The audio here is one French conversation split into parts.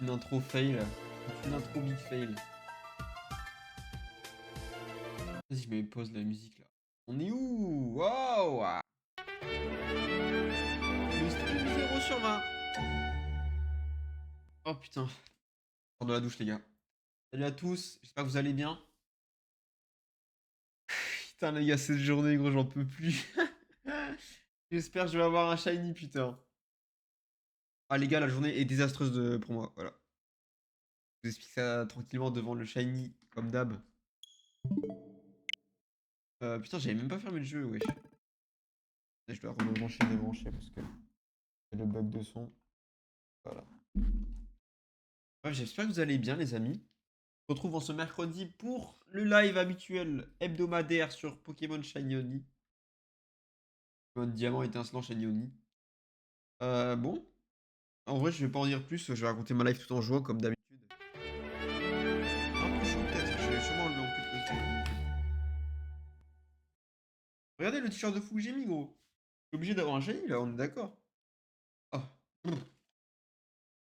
Une intro fail. Une intro big fail. Vas-y, je mets pause la musique là. On est où? Wow! Le stream 0 sur 20. Oh putain. Je sors de la douche, les gars. Salut à tous, j'espère que vous allez bien. Putain, les gars, cette journée, gros, j'en peux plus. J'espère que je vais avoir un shiny, putain. Ah, les gars, la journée est désastreuse pour moi. Voilà. Je vous explique ça tranquillement devant le shiny, comme d'hab. Putain, j'avais même pas fermé le jeu, wesh. Je dois rebrancher, débrancher parce que c'est le bug de son. Voilà. Ouais, j'espère que vous allez bien, les amis. On se retrouve en ce mercredi pour le live habituel hebdomadaire sur Pokémon Shiny Oni. Pokémon Diamant étincelant Shiny Oni. Bon, en vrai, je vais pas en dire plus. Je vais raconter ma life tout en jouant comme d'habitude. Un peu chaud peut-être. Je vais sûrement enlever en plus de ça. Regardez le t-shirt de fou que j'ai mis, gros. Je suis obligé d'avoir un shiny là, on est d'accord. Oh.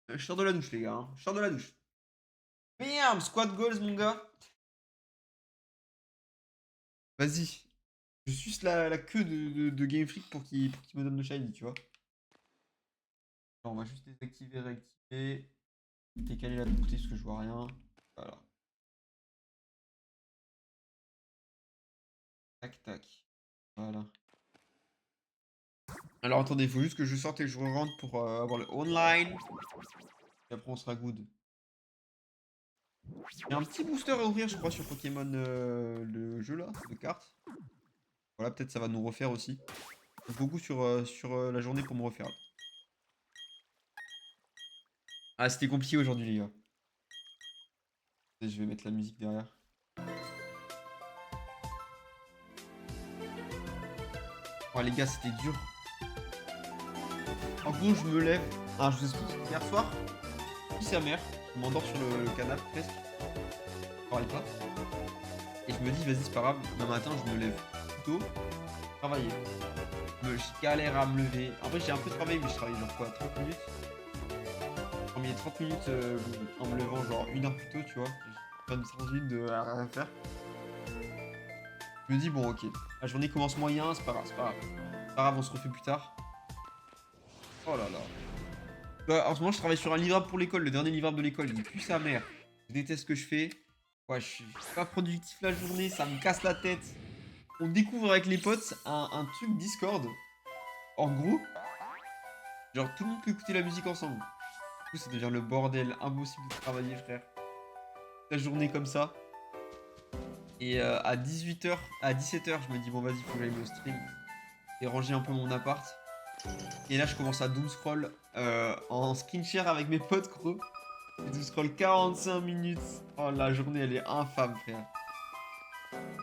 Je sors de la douche, les gars. Hein. Je sors de la douche. Bam! Squad goals, mon gars. Vas-y. Je suce la queue de Game Freak pour qu'il me donne le shiny, tu vois. Alors, on va juste désactiver, réactiver. Décaler la bouteille parce que je vois rien. Voilà. Tac, tac. Voilà. Alors attendez, il faut juste que je sorte et que je rentre pour avoir le online. Et après on sera good. Il y a un petit booster à ouvrir je crois sur Pokémon le jeu là, de cartes. Voilà, peut-être ça va nous refaire aussi. Beaucoup sur la journée pour me refaire. Ah c'était compliqué aujourd'hui les gars. Je vais mettre la musique derrière. Oh les gars c'était dur. En gros je me lève. Ah je vous explique. Hier soir, sa mère, je m'endors sur le canapé presque. Je parlais pas. Et je me dis, vas-y, c'est pas grave, demain matin, je me lève plus tôt, travailler. Je galère à me lever. En vrai, j'ai un peu travaillé, mais je travaille genre quoi, 30 minutes. J'ai mis 30 minutes en me levant genre 1 heure plus tôt, tu vois. J'ai 30 minutes de rien faire. Je me dis, bon, ok, la journée commence moyen, c'est pas grave, c'est pas grave. C'est pas grave, on se refait plus tard. Oh là là. Bah, en ce moment, je travaille sur un livrable pour l'école, le dernier livrable de l'école. Il pue sa mère. Je déteste ce que je fais. Ouais, je suis pas productif la journée, ça me casse la tête. On découvre avec les potes un truc Discord. En gros, genre tout le monde peut écouter la musique ensemble. Du coup, ça devient le bordel, impossible de travailler, frère. La journée comme ça. Et à 18h, à 17h, je me dis, bon, vas-y, faut que j'aille me stream. Et ranger un peu mon appart. Et là, je commence à doom scroll en screen share avec mes potes, gros. Je doom scroll 45 minutes. Oh, la journée, elle est infâme, frère.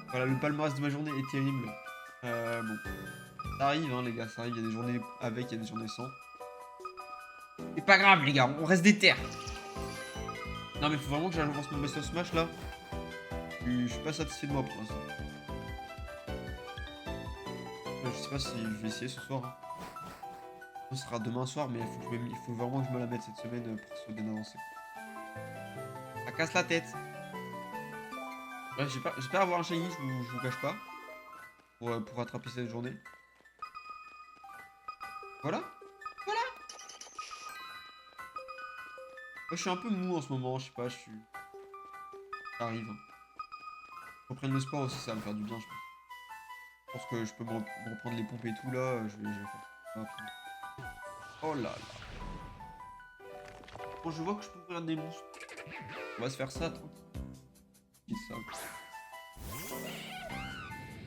Voilà, le palmarès de ma journée est terrible. Bon. Ça arrive, hein, les gars, ça arrive. Il y a des journées avec, il y a des journées sans. C'est pas grave, les gars, on reste des terres. Non, mais faut vraiment que j'avance mon Best of Smash là. Je suis pas satisfait de moi pour l'instant. Je sais pas si je vais essayer ce soir. Hein. Ce sera demain soir, mais il faut vraiment que je me la mette cette semaine pour se bien avancer. Ça casse la tête. Ouais, j'espère avoir un shiny, je vous cache pas. Pour rattraper cette journée. Voilà. Voilà. Moi, je suis un peu mou en ce moment, je sais pas, je suis. Ça arrive. Reprendre le sport aussi, ça va me faire du bien, je pense. Je pense que je peux me reprendre les pompes et tout là, je vais faire. Oh là là. Bon, je vois que je peux ouvrir des boosts. On va se faire ça, tranquille. Ça.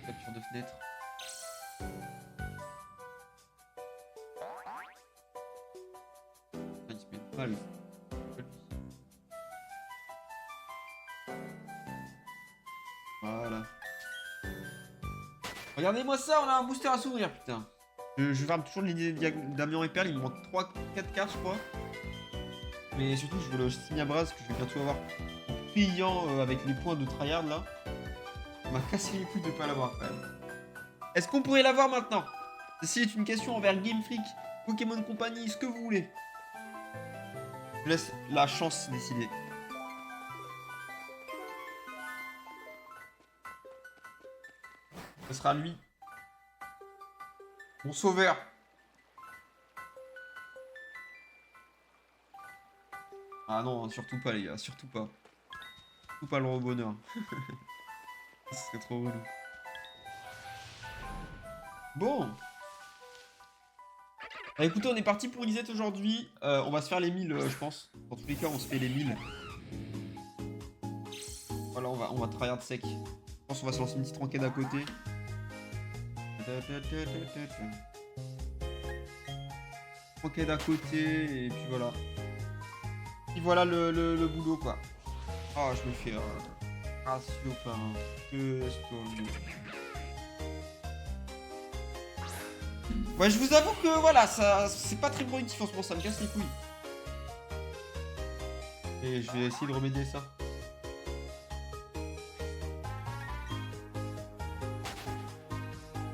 Capture de fenêtre. Ah, il se met mal. Voilà. Regardez-moi ça, on a un booster à s'ouvrir, putain. Je farme toujours l'idée d'Amiens et Perle, il me manque 4 cartes, je crois. Mais surtout, je veux le Signabras que je vais bientôt avoir en payant avec les points de tryhard là. Ça m'a cassé les couilles de pas l'avoir quand même. Est-ce qu'on pourrait l'avoir maintenant? Ceci est une question envers Game Freak, Pokémon Company, ce que vous voulez. Je laisse la chance décider. Ce sera lui. Mon sauveur. Ah non, surtout pas les gars, surtout pas. Surtout pas le bonheur. Ce serait trop relou. Bon. Bah, écoutez, on est parti pour Lisette aujourd'hui. On va se faire les 1000, je pense. Dans tous les cas, on se fait les 1000. Voilà, on va tryhard sec. Je pense qu'on va se lancer une petite enquête à côté. Enquête à côté, et puis voilà. Et voilà le boulot, quoi. Ah, je me fais ratio par un. Ouais, je vous avoue que voilà, ça c'est pas très productif en ce moment, ça me casse les couilles. Et je vais essayer de remédier ça.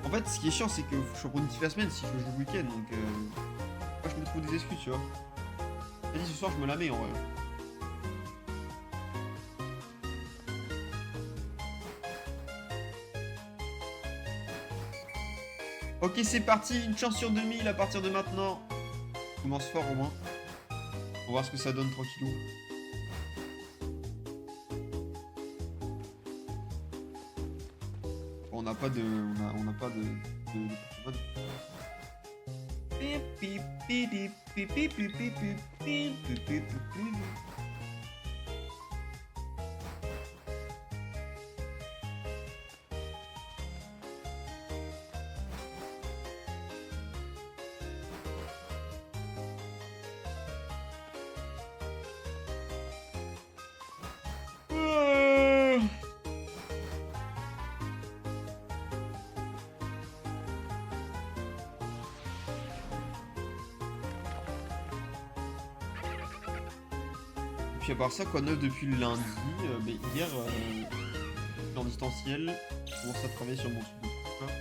En fait, ce qui est chiant, c'est que je suis productif la semaine si je joue le week-end, donc moi je me trouve des excuses, tu vois. Vas-y, ce soir, je me la mets en vrai. Ok, c'est parti, une chance sur 2000 à partir de maintenant. On commence fort au moins. On va voir ce que ça donne tranquillou. Bon, on n'a pas de... On n'a pas de... Puis à part ça, quoi de neuf depuis le lundi, mais hier, en distanciel, je commence à travailler sur mon truc de coupe.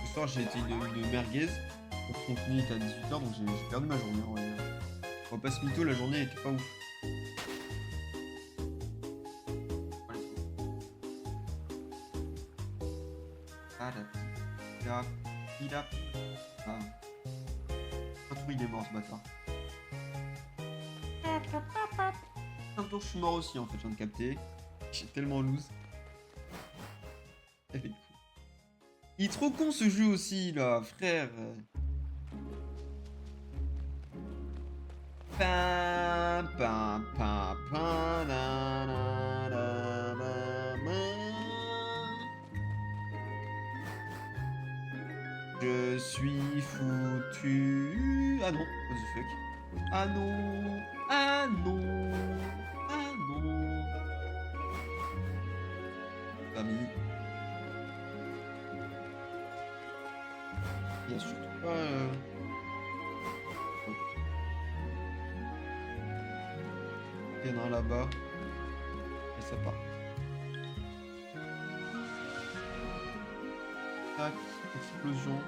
Ce soir, j'ai été une merguez. Son fini était à 18h, donc j'ai perdu ma journée. En vrai. On va pas se mytho, la journée était pas ouf. Ah. Pas trop, il est mort ce bâtard. Un tour, je suis mort aussi en fait, je viens de capter. J'ai tellement loose. Il est trop con ce jeu aussi là, frère. Pam, pam, pam, pam, na, na, na, na, na. Je suis foutu. Ah non, what the fuck. Ah non, ah non, ah non. Famille. Il y a surtout pas. Il y en a un là-bas. Et ça part. Tac, explosion.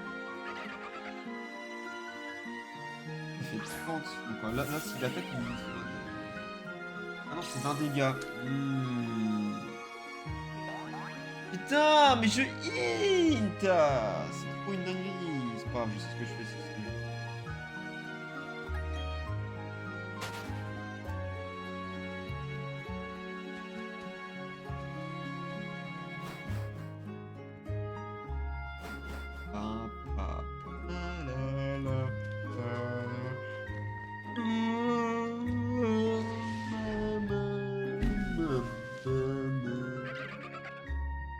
Il fait 30. Donc là s'il attaque, il... Ah non, c'est 20 dégâts. Putain, mais je hint. C'est trop une dinguerie. C'est pas grave, je sais ce que je fais.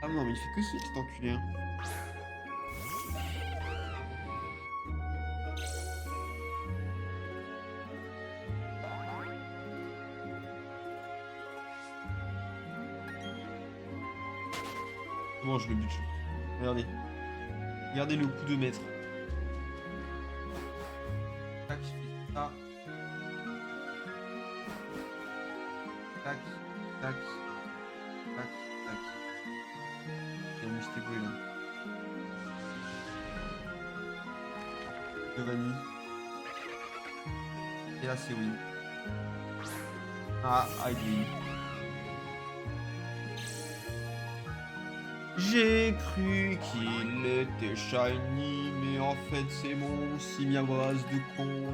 Ah non, mais il fait que ça, cet enculé. Hein. Comment je le bute? Regardez. Regardez le coup de maître. Tac, je fais ça. Tac, tac, tac, tac. Et on j'étais brûlé là. Giovanni. Et là c'est oui. Ah, Aidwin. J'ai cru qu'il était shiny, mais en fait c'est mon Simiabras de con.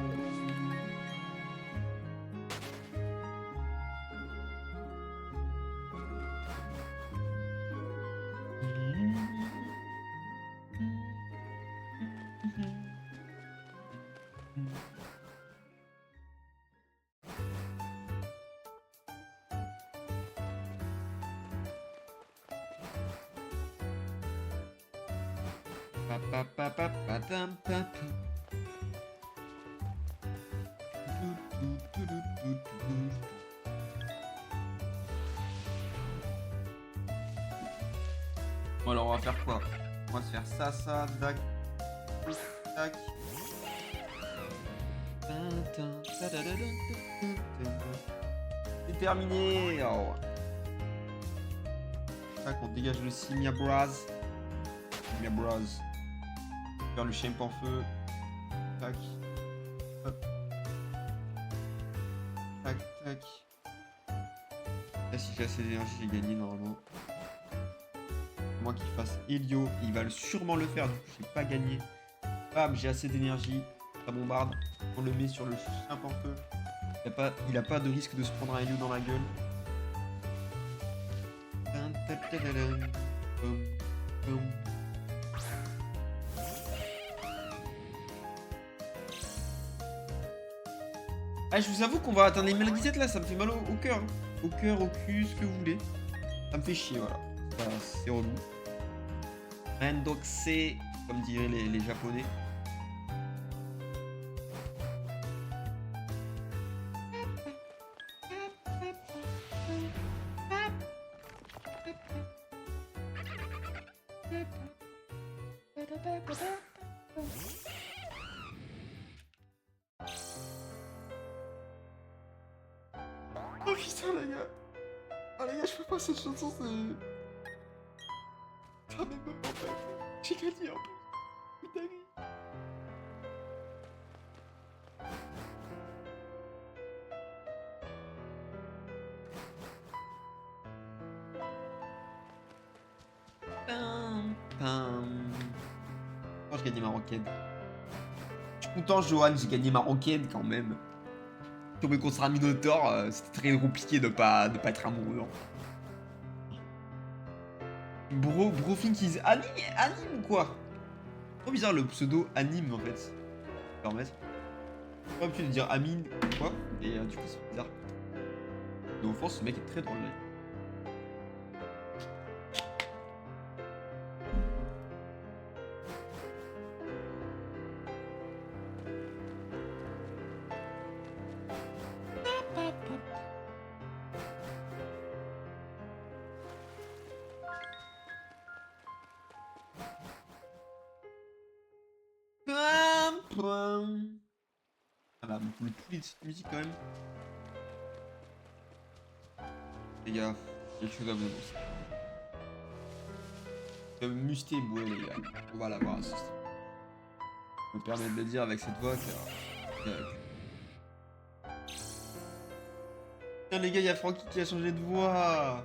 Bon alors on va faire quoi? On va se faire ça, dac, tac. C'est terminé. Oh. Tac, on dégage le Simiabras. Simiabras. Faire le champ en feu. Tac. Hop. Tac, tac. Là, si j'ai assez d'énergie, j'ai gagné normalement. Moi qu'il fasse Helio, il va sûrement le faire, du coup j'ai pas gagné. Bam, j'ai assez d'énergie, ça bombarde. On le met sur le champ en feu. Il a pas de risque de se prendre un Helio dans la gueule. Ah, je vous avoue qu'on va atteindre les 1017 là, ça me fait mal au cœur. Hein. Au cœur, au cul, ce que vous voulez. Ça me fait chier, voilà. C'est relou. Rendoxe, comme diraient les japonais. Oh putain les gars. Ah les gars, je peux pas cette chanson, c'est... Ah mais même en fait, j'ai gagné en plus. Putain. Oh, j'ai gagné ma ranked. Je suis content, Johan, j'ai gagné ma ranked quand même. Tomber contre un Minotaur, c'était très compliqué de pas être amoureux. Brofink qui anime ou quoi? Trop bizarre le pseudo anime en fait. Permettre. Pas l'habitude de dire Amine ou quoi, et du coup c'est bizarre. Mais au fond, ce mec est très drôle là. Ah là, le poulet de cette musique quand même. Les gars, quelque chose à vous annoncer. Je vais me muster boué les gars. On va l'avoir assisté. Je me permets de le dire avec cette voix car... Putain les gars, il y a Francky qui a changé de voix.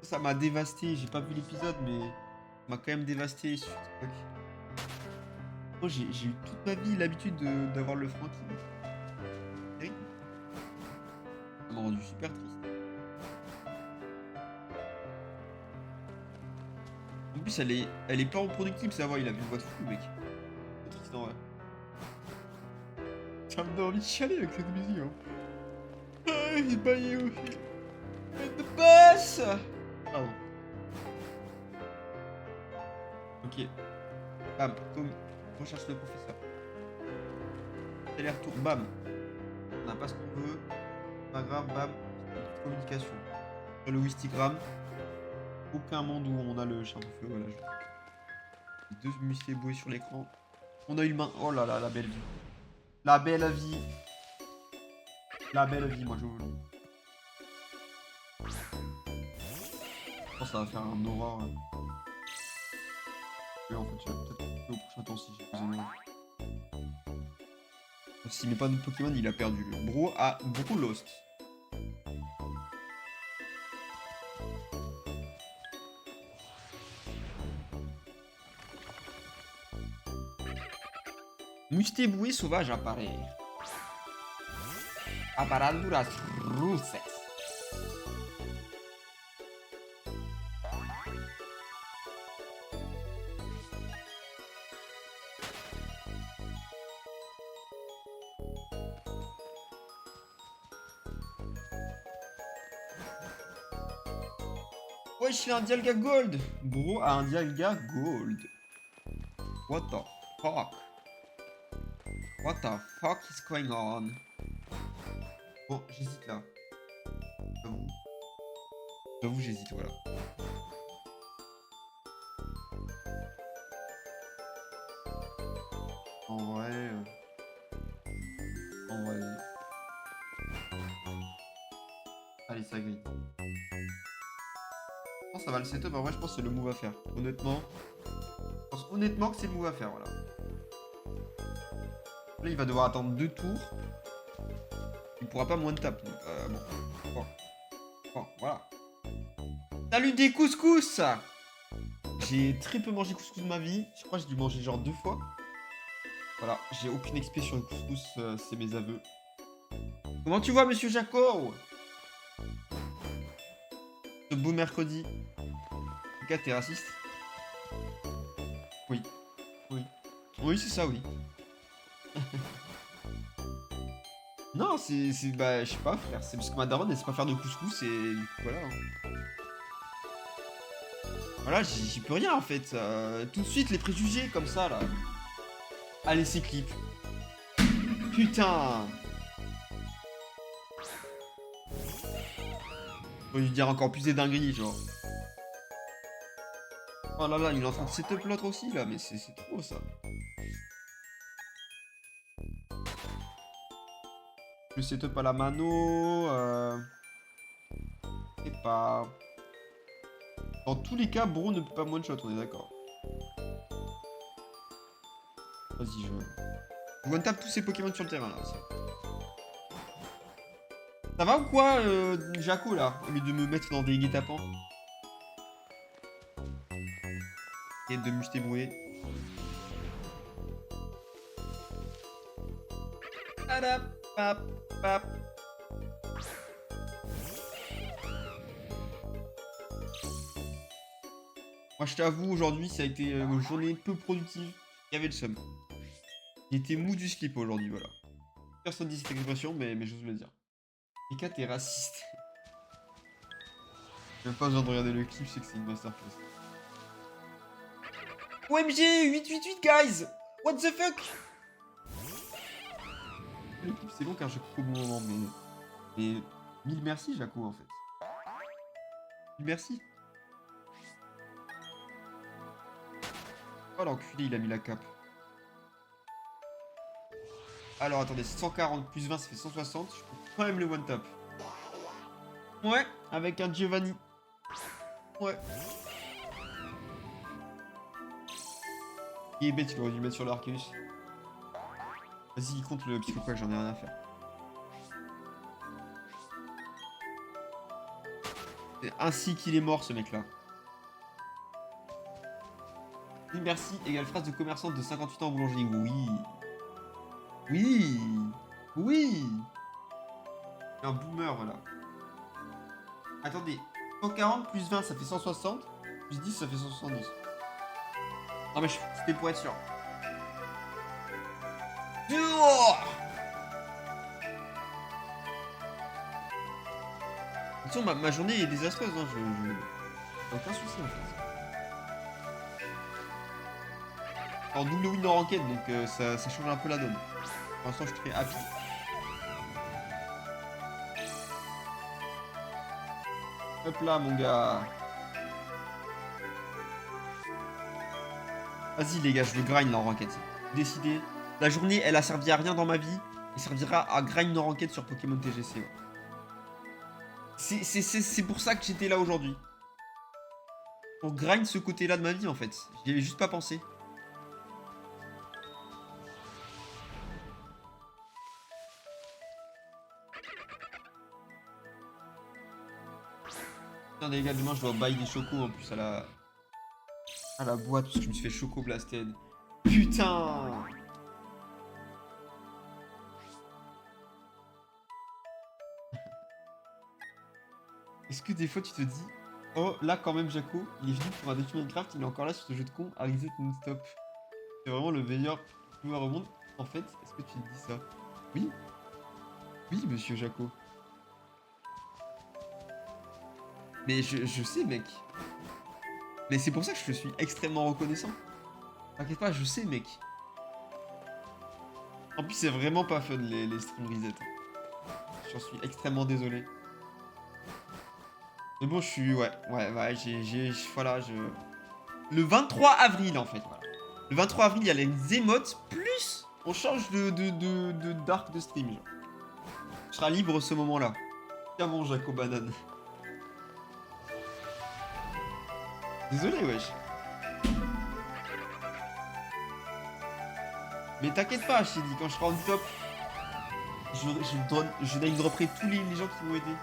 Ça m'a dévasté, j'ai pas vu l'épisode mais... Ça m'a quand même dévasté sur TikTok. Moi j'ai eu toute ma vie l'habitude d'avoir le Francky. Ça m'a rendu super triste. En plus elle est pas reproductible sa voix, il avait une voix de fou mec. C'est triste en vrai. Ça me donne envie de chialer avec cette musique hein. Ah, il est baillé aussi. The boss. Pardon. Ok. Bam, Tom, recherche le professeur. Aller-retour, bam. On n'a pas ce qu'on veut. Pas grave, bam. Communication. Sur le Wistigram. Aucun monde où on a le champ de feu, voilà. Les deux musclés boués sur l'écran. On a eu le main. Oh là là, la belle vie. La belle vie. La belle vie, moi je veux. Je pense que ça va faire un aura. Et en fait, je vais peut-être couper au prochain tour si j'ai plus d'énergie. S'il met pas de Pokémon, il a perdu. Bro a beaucoup lost. Mustéboué sauvage apparaît. Aparaduras ruses. Wesh, il a un Dialga Gold. Bro a un Dialga Gold. What the fuck? What the fuck is going on? Bon, j'hésite là. J'avoue, j'hésite, voilà. En vrai... En vrai... Allez, ça grille. Je pense que ça va le setup, en vrai, je pense que c'est le move à faire. Honnêtement. Je pense honnêtement que c'est le move à faire, voilà. Là, il va devoir attendre 2 tours. Il pourra pas moins de tap, donc bon. Bon, voilà. Salut des couscous! J'ai très peu mangé couscous de ma vie. Je crois que j'ai dû manger genre 2 fois. Voilà, j'ai aucune expé sur le couscous, c'est mes aveux. Comment tu vois, monsieur Jaco? Ce beau mercredi. En tout cas, t'es raciste? Oui. Oui. Oui, c'est ça, oui. Non, c'est... Bah, je sais pas, frère. C'est parce que ma daronne, elle sait pas faire de couscous et... du coup, voilà. Voilà, j'y peux rien, en fait. Tout de suite, les préjugés, comme ça, là. Allez, c'est clip. Putain! Faut lui dire encore plus des dingueries, genre. Oh là là, il est en train de setup l'autre aussi, là. Mais c'est trop, ça. Le setup à la mano... Je sais pas... Dans tous les cas, Bro ne peut pas one-shot, on est d'accord. Vas-y, je one-tap tous ces Pokémon sur le terrain, là. Ça va ou quoi, Jaco, là? Au lieu de me mettre dans des guet-apens. Et de Mustéboué. Moi, je t'avoue, aujourd'hui, ça a été une journée peu productive. Il y avait le seum. Il était mou du slip aujourd'hui, voilà. Personne dit cette expression, mais j'ose le dire. Eka, t'es raciste. J'ai même pas besoin de regarder le clip, c'est que c'est une masterclass. OMG 888, guys! What the fuck? Le clip, c'est long car je coupe au bon moment, mais... Mille merci, Jaco, en fait. Mille merci. Oh, l'enculé, il a mis la cape. Alors, attendez, 140 plus 20, ça fait 160. Je peux quand même le one-tap. Ouais, avec un Giovanni. Ouais. Il est bête, il aurait dû le mettre sur l'Arceus. Vas-y, il compte le Psychoquack, j'en ai rien à faire. C'est ainsi qu'il est mort, ce mec-là. Merci, égale phrase de commerçante de 58 ans en boulangerie. Oui. Oui. Oui. Un boomer, voilà. Attendez. 140 plus 20, ça fait 160. Plus 10, ça fait 170. Non mais c'était pour être sûr. Attention, ma journée est désastreuse, hein. Aucun souci en fait. En double win en ranked, donc ça change un peu la donne. Pour l'instant, je suis très happy. Hop là, mon gars. Vas-y, les gars, je veux grind en ranked. Décidé. La journée, elle a servi à rien dans ma vie. Elle servira à grind en ranked sur Pokémon TGC. Ouais. C'est pour ça que j'étais là aujourd'hui. Pour grind ce côté-là de ma vie, en fait. J'y avais juste pas pensé. Putain, les gars, demain, je dois buy des chocos en plus à la boîte parce que je me suis fait choco blasted. Putain! Est-ce que des fois tu te dis, oh là quand même Jaco, il est venu pour un défi Minecraft, il est encore là sur ce jeu de con à reset non-stop. C'est vraiment le meilleur joueur au monde. En fait, est-ce que tu te dis ça? Oui. Oui, monsieur Jaco. Mais je sais, mec. Mais c'est pour ça que je suis extrêmement reconnaissant. T'inquiète pas, je sais, mec. En plus, c'est vraiment pas fun, les stream reset. J'en suis extrêmement désolé. Mais bon, je suis... Ouais, voilà, Le 23 avril, en fait, voilà. Le 23 avril, il y a les émotes, plus on change de dark de stream, genre. Je serai libre ce moment-là. Tiens bon, Jaco Banane. Désolé, wesh. Mais t'inquiète pas, je t'ai dit, quand je serai en top, je name dropperai tous les gens qui m'ont aidé.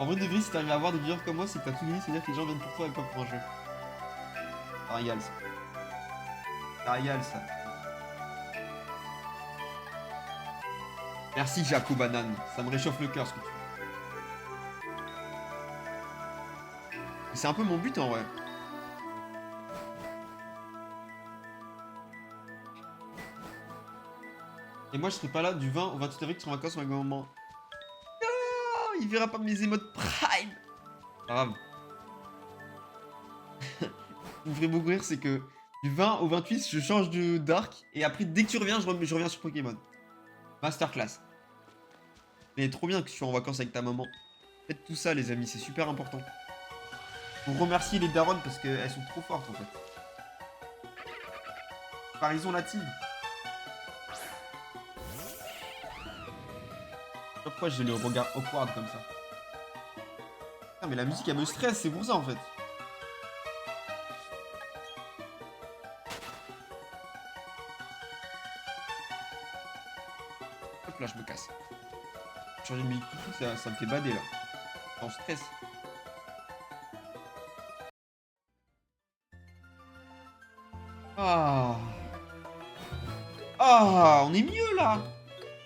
En vrai de vrai, si t'arrives à avoir des viewers comme moi, c'est que t'as tout gagné, c'est-à-dire que les gens viennent pour toi et pas pour un jeu. Ça régale, ça. Ça régale, ça. Merci, Jaco Banane. Ça me réchauffe le cœur, ce que tu fais. C'est un peu mon but, en vrai. Et moi, je serai pas là du 20 au 28 avril, tu seras en vacances avec ma maman. Non, il verra pas mes émotes prime. Pas grave. Ce qui me ferait beaucoup rire, c'est que du 20 au 28, je change de dark. Et après, dès que tu reviens, je reviens sur Pokémon. Masterclass. Mais trop bien que tu sois en vacances avec ta maman. Faites tout ça, les amis, c'est super important. Vous remerciez les darons parce qu'elles sont trop fortes, en fait. Parison native. Pourquoi j'ai le regard awkward comme ça? Putain, mais la musique, elle me stresse, c'est pour ça, en fait. Hop là, je me casse. Changer de musique tout de suite, ça me fait bader, là. Je suis en stress. Ah. Ah, on est mieux, là.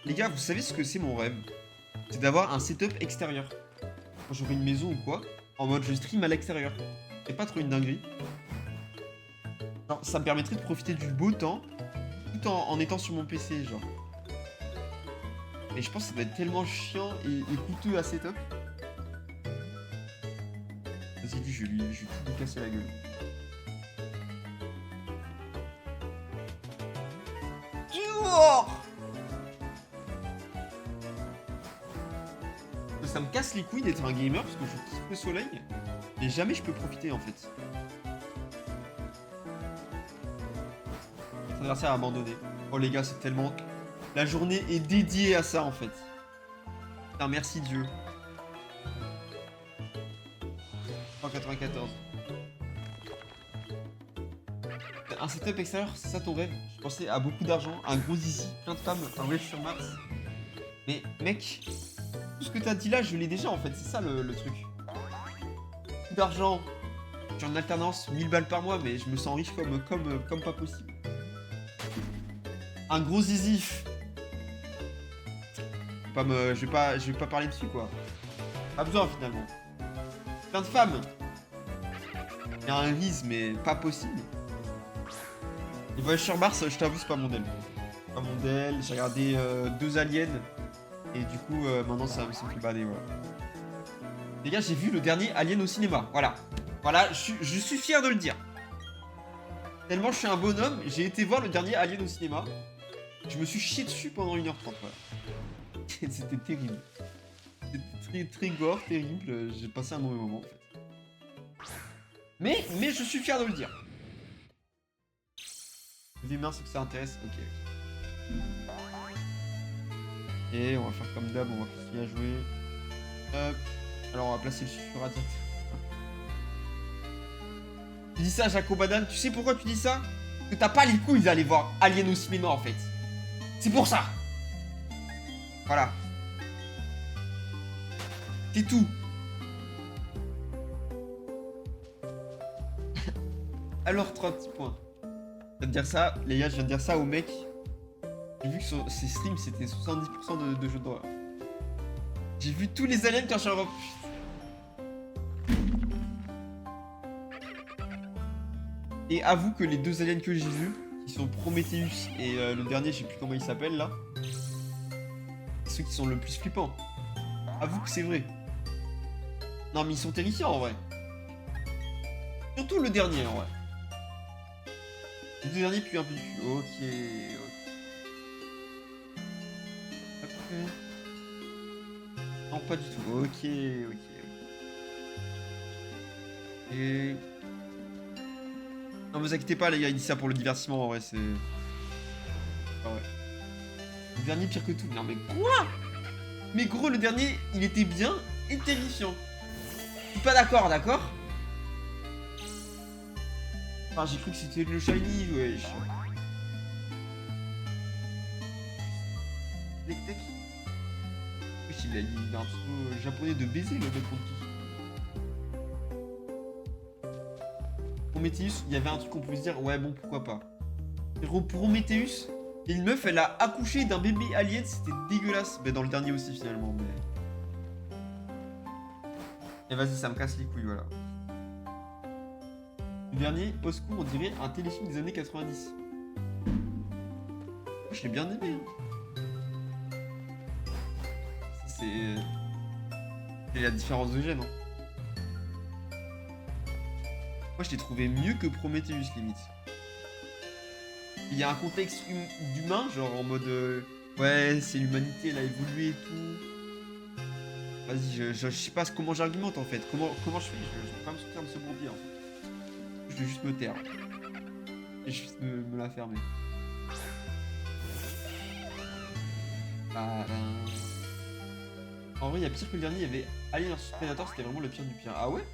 Les gars, vous savez ce que c'est mon rêve? C'est d'avoir un setup extérieur. Quand j'aurai une maison ou quoi, en mode je stream à l'extérieur. C'est pas trop une dinguerie. Genre, ça me permettrait de profiter du beau temps tout en étant sur mon PC, genre. Mais je pense que ça doit être tellement chiant et coûteux à setup. Vas-y, lui, je vais tout lui casser la gueule. Ça me casse les couilles d'être un gamer parce que je kiffe le soleil et jamais je peux profiter en fait. Cet adversaire a abandonné. Oh les gars, c'est tellement... La journée est dédiée à ça en fait. Putain, merci Dieu. 194. Un setup extérieur, c'est ça ton rêve? Je pensais à beaucoup d'argent, un gros zizi, plein de femmes, un rêve sur Mars. Mais mec, tout ce que t'as dit là, je l'ai déjà en fait, c'est ça le truc. Beaucoup d'argent, je suis en alternance, 1000 balles par mois, mais je me sens riche comme pas possible. Un gros zizif. Je vais pas parler dessus quoi. Pas besoin finalement. Plein de femmes. Il y a un riz, mais pas possible. Et voyage sur Mars, je t'avoue, c'est pas mon del. Pas mon del, j'ai regardé 2 aliens. Et du coup, maintenant ça me fait bader, voilà. Les gars, j'ai vu le dernier Alien au cinéma, voilà. Voilà, je suis fier de le dire. Tellement je suis un bonhomme, j'ai été voir le dernier Alien au cinéma. Je me suis chié dessus pendant 1h30, voilà. C'était terrible. C'était très gore, terrible, j'ai passé un mauvais moment, en fait. Mais je suis fier de le dire. L'humain, c'est que ça intéresse, ok. Et on va faire comme d'hab, on va continuer à jouer. Hop. Alors on va placer le susurrateur. Tu dis ça, Jaco Banane, tu sais pourquoi tu dis ça? Parce que t'as pas les couilles d'aller voir Alien au cinéma en fait. C'est pour ça. Voilà. C'est tout. Alors 30 points. Je viens de dire ça, les gars, je viens de dire ça au mec. J'ai vu que sur ses streams c'était 70% de jeux d'horreur. J'ai vu tous les aliens quand je suis en... Et avoue que les deux aliens que j'ai vus, qui sont Prometheus et le dernier, je sais plus comment il s'appelle là, c'est ceux qui sont le plus flippants. Avoue que c'est vrai. Non mais ils sont terrifiants en vrai. Surtout le dernier en vrai. Les deux derniers puis un peu du cul. Ok. Non pas du tout. Ok. Et... Non, vous inquiétez pas, les gars, il dit ça pour le divertissement, en vrai, c'est... Ah ouais. Le dernier pire que tout. Non, mais quoi? Mais gros, le dernier, il était bien et terrifiant. Je suis pas d'accord, d'accord? Enfin, j'ai cru que c'était le shiny, wesh. Wesh, il a un pseudo japonais de baiser, le mec, contre tout. Prometheus, il y avait un truc qu'on pouvait se dire, ouais bon pourquoi pas. Prometheus, et une meuf elle a accouché d'un bébé alien, c'était dégueulasse. Mais dans le dernier aussi finalement, mais... Et vas-y, ça me casse les couilles, voilà. Le dernier, au secours, on dirait un téléfilm des années 90. Je l'ai bien aimé. Hein. C'est la différence de gène. Hein. Moi, je l'ai trouvé mieux que Prometheus, limite. Il y a un contexte d'humain, genre en mode... ouais, c'est l'humanité, elle a évolué et tout. Vas-y, je sais pas comment j'argumente, en fait. Comment je fais? Je peux pas me sortir de ce bourbier, en fait. Je vais juste me taire. Et je vais me la fermer. En vrai, il y a pire que le dernier. Il y avait Alien vs Predator, c'était vraiment le pire du pire. Ah ouais?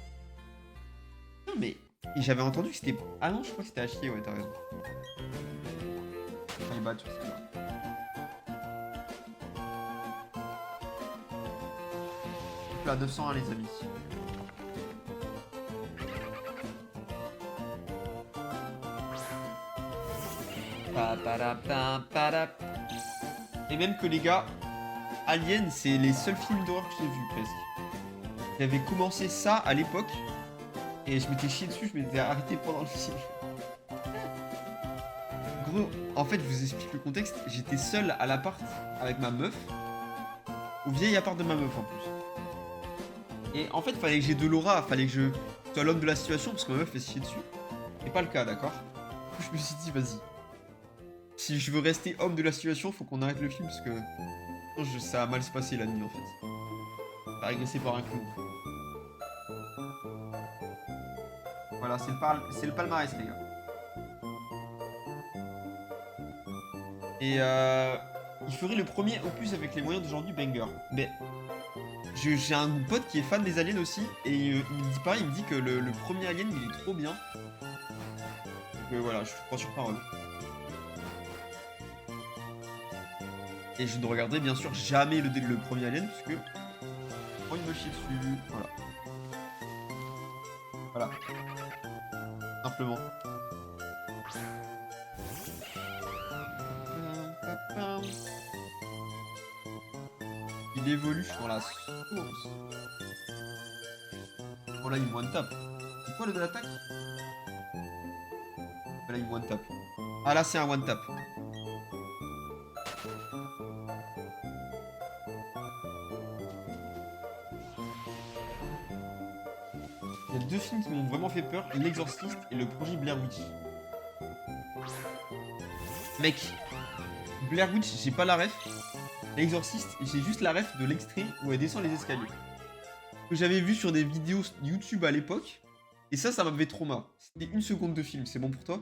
Non, mais... Et j'avais entendu que c'était... Ah non, je crois que c'était à chier, ouais, t'as raison. Allez, bah, tu sais là. Donc là, 201, les amis. Et même que les gars, Alien, c'est les seuls films d'horreur que j'ai vus, presque. J'avais commencé ça à l'époque. Et je m'étais chié dessus, je m'étais arrêté pendant le film. Gros, en fait, je vous explique le contexte. J'étais seul à l'appart avec ma meuf. Au vieil appart de ma meuf en plus. Et en fait, fallait que j'ai de l'aura, fallait que je sois l'homme de la situation parce que ma meuf fait se chier dessus. C'est pas le cas, d'accord? Du coup, je me suis dit, vas-y. Si je veux rester homme de la situation, faut qu'on arrête le film parce que ça a mal se passer la nuit en fait. Ça a régressé par un clou. Voilà, c'est le palmarès, les gars. Et il ferait le premier opus avec les moyens d'aujourd'hui, banger. Mais j'ai un pote qui est fan des aliens aussi, et il me dit pareil, il me dit que le premier alien, il est trop bien. Donc voilà, je crois sur parole. Et je ne regarderai bien sûr jamais le premier alien, parce que moi il me chie dessus. Voilà. Voilà. Simplement. Il évolue sur la source. Oh là, il me one-tap. C'est quoi le de l'attaque? Là, il me one-tap. Ah là, c'est un one-tap. Il y a deux films qui m'ont vraiment fait peur, L'Exorciste et le projet Blair Witch. Mec, Blair Witch, j'ai pas la ref. L'Exorciste, j'ai juste la ref de l'extrait où elle descend les escaliers. Que j'avais vu sur des vidéos YouTube à l'époque. Et ça m'avait trauma. C'était 1 seconde de film, c'est bon pour toi?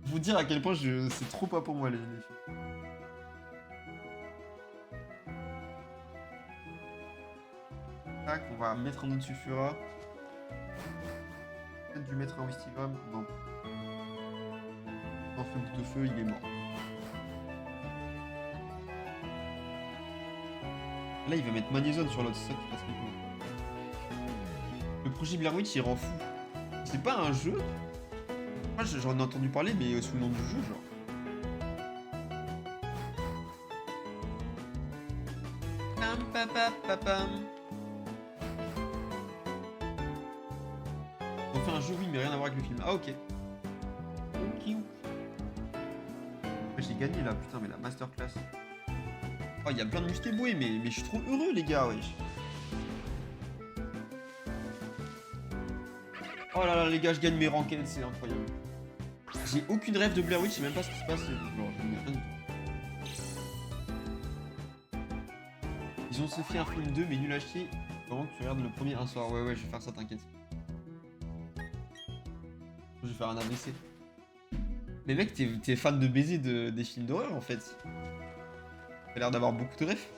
Vous dire à quel point c'est trop pas pour moi les films. Tac, on va mettre un autre Sulfura. Peut-être dû mettre un Wistigram. Non. Un feu de feu, il est mort. Là, il va mettre Magnézone sur l'autre, c'est ça qui passe les couilles. Le projet Blair Witch, il rend fou. C'est pas un jeu? Moi, j'en ai entendu parler, mais sous le nom du jeu, genre. On fait un jeu, oui, mais rien à voir avec le film. Ah, ok. Ok. J'ai gagné là, putain, mais la masterclass. Oh, il y a plein de mustéboés, mais je suis trop heureux, les gars, wesh. Oh là là, les gars, je gagne mes ranked, c'est incroyable. J'ai aucune rêve de Blair Witch, je sais même pas ce qui se passe. Genre, je n'ai rien du tout. Ils ont se fait un film 2, mais nul à chier. Comment que tu regardes le premier un soir? Ouais, je vais faire ça, t'inquiète. Je vais faire un AVC. Mais mec, t'es fan de baiser des films d'horreur en fait. T'as l'air d'avoir beaucoup de refs.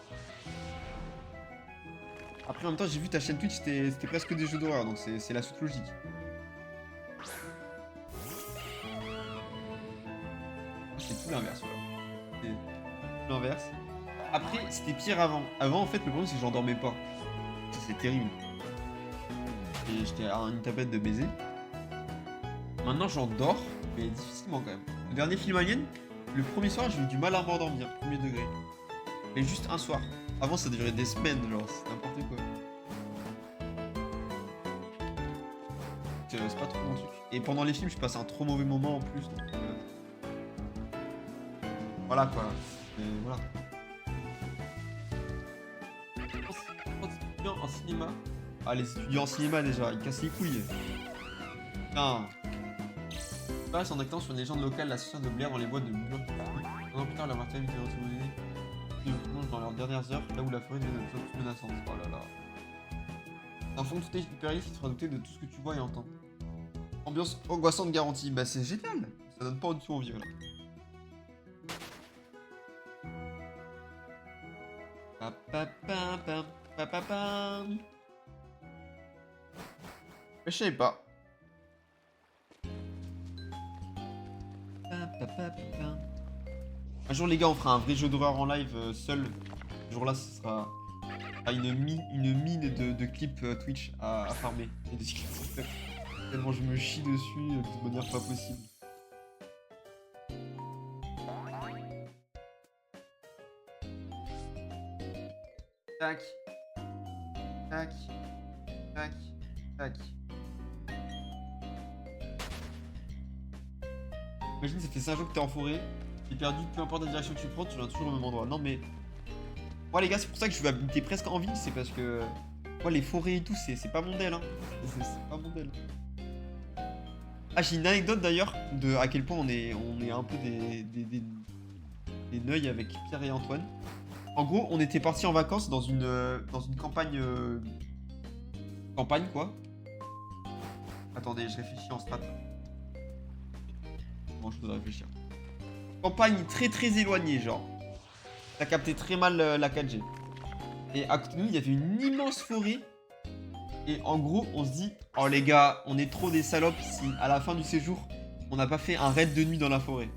Après, en même temps, j'ai vu ta chaîne Twitch, c'était presque des jeux d'horreur, donc c'est la suite logique. C'est tout l'inverse, voilà. C'est tout l'inverse. Après, c'était pire avant. Avant, en fait, le problème, c'est que j'endormais pas. Ça, c'est terrible. Et j'étais à une tablette de baiser. Maintenant, j'endors, mais difficilement quand même. Le dernier film Alien, le premier soir, j'ai eu du mal à m'endormir, premier degré. Mais juste un soir. Avant, ça durait des semaines, genre, c'est n'importe quoi. C'est pas trop mon truc. Et pendant les films, je passe un trop mauvais moment en plus. Donc, voilà quoi. Et voilà. Étudiants en cinéma. Ah, les étudiants en cinéma déjà, ils cassent les couilles. Putain. Passe en actant sur une légende locale, l'association de Blair dans les bois de Burke. Un an plus tard, la Martine était retrouvée. Ils plongent dans leurs dernières heures, là où la forêt devient de plus en plus menaçante. Oh là là. Dans le fond, tout est hyper réaliste, il te fera douter de tout ce que tu vois et entends. Ambiance angoissante garantie. Bah, c'est génial. Ça donne pas du tout envie, voilà. Je savais pas. Un jour les gars on fera un vrai jeu d'horreur en live seul. Ce jour là ce sera une mine de clips Twitch à farmer. Et de tellement je me chie dessus de manière pas possible. Tac. Tac. Tac. Tac. Imagine ça fait 5 jours que t'es en forêt. T'es perdu, peu importe la direction que tu prends, tu vas toujours au même endroit. Non mais... Moi les gars, c'est pour ça que je vais habiter presque en ville, c'est parce que... Moi les forêts et tout, c'est pas mon del, hein. C'est pas mon del. Ah, j'ai une anecdote d'ailleurs, de à quel point on est un peu des neuils avec Pierre et Antoine. En gros, on était partis en vacances dans une campagne... Campagne quoi. Attendez, je réfléchis en strat. Bon, je dois réfléchir. Campagne très éloignée, genre. T'as capté très mal la 4G. Et à côté de nous, il y avait une immense forêt. Et en gros, on se dit, oh les gars, on est trop des salopes si à la fin du séjour, on n'a pas fait un raid de nuit dans la forêt.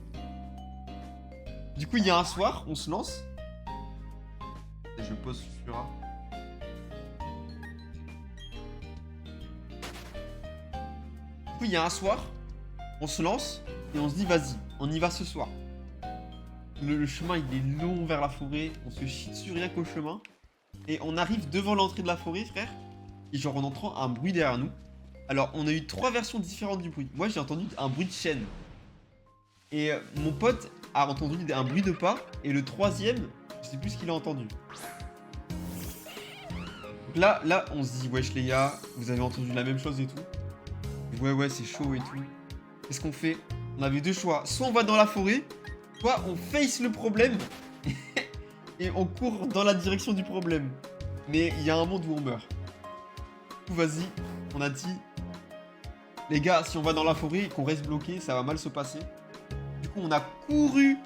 Du coup, il y a un soir, on se lance. Et je pose sur A. Du coup, il y a un soir, on se lance et on se dit, vas-y, on y va ce soir. Le chemin il est long vers la forêt, on se chie dessus rien qu'au chemin. Et on arrive devant l'entrée de la forêt, frère. Et genre on entend un bruit derrière nous. Alors on a eu 3 versions différentes du bruit. Moi j'ai entendu un bruit de chaîne. Et mon pote a entendu un bruit de pas. Et le troisième, je sais plus ce qu'il a entendu. Donc là on se dit, wesh les gars, vous avez entendu la même chose et tout. Et ouais c'est chaud et tout. Qu'est-ce qu'on fait? On avait deux choix. Soit on va dans la forêt, soit on face le problème et on court dans la direction du problème. Mais il y a un monde où on meurt. Du coup, vas-y, on a dit, les gars, si on va dans la forêt et qu'on reste bloqué, ça va mal se passer. Du coup, on a couru.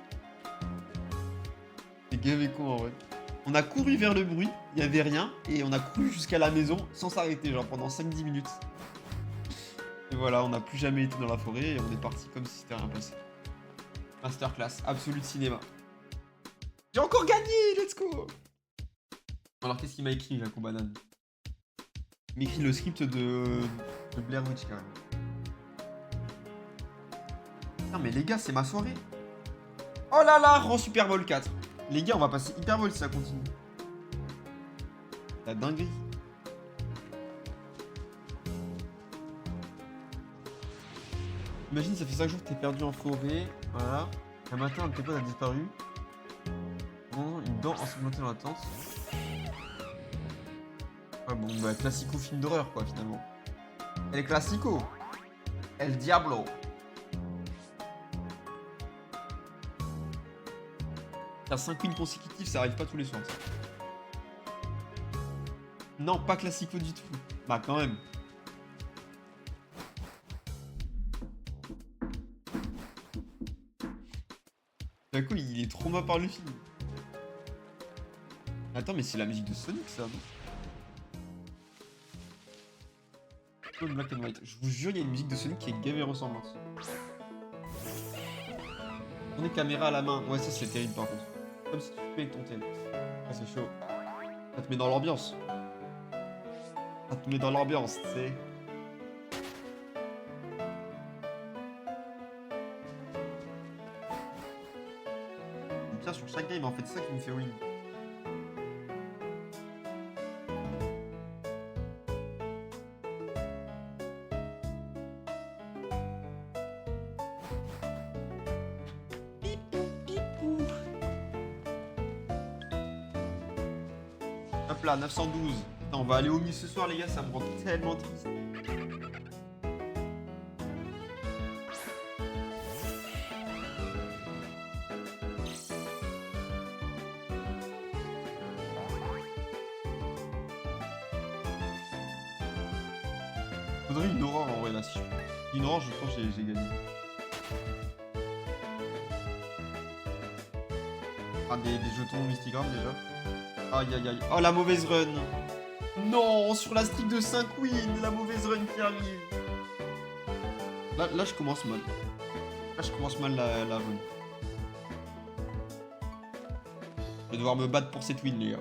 C'est gavé con en vrai. On a couru vers le bruit, il n'y avait rien, et on a couru jusqu'à la maison sans s'arrêter, genre pendant 5-10 minutes. Et voilà, on n'a plus jamais été dans la forêt et on est parti comme si c'était rien passé. Masterclass, absolu de cinéma. J'ai encore gagné, let's go! Alors qu'est-ce qu'il m'a écrit, Jaco Banane? Il m'a écrit le script de Blair Witch quand même. Non mais les gars, c'est ma soirée. Oh là là, rang Super Bowl 4. Les gars, on va passer Hyper Bowl si ça continue. La dinguerie. Imagine, ça fait 5 jours que t'es perdu en forêt. Voilà. Un matin, un de tes potes a disparu. Bon, une dent ensanglantée dans la tente. Ouais, bon, bah, classico film d'horreur, quoi, finalement. El classico. El Diablo. Faire 5 wins consécutifs, ça arrive pas tous les soirs. Ça. Non, pas classico du tout. Bah, quand même. D'un coup, il est trop mal par le film. Attends, mais c'est la musique de Sonic, ça, non? Black and White. Je vous jure, il y a une musique de Sonic qui est gavé ressemblante. Tourner caméra à la main. Ouais, ça, c'est terrible, par contre. Comme si tu fais avec ton tel. Ah, c'est chaud. Ça te met dans l'ambiance. Ça te met dans l'ambiance, tu sais. Bien sur chaque game, en fait, c'est ça qui me fait win. Hop là, 912. Putain, on va aller au mieux ce soir, les gars, ça me rend tellement triste. Faudrait une aurore en vrai là, si je... Une aurore, je pense que j'ai gagné. Ah, des jetons mystigrammes déjà. Aïe aïe aïe. Oh la mauvaise run. Non, sur la streak de 5 wins, la mauvaise run qui arrive. Là je commence mal. Là je commence mal la run. Je vais devoir me battre pour cette win les gars.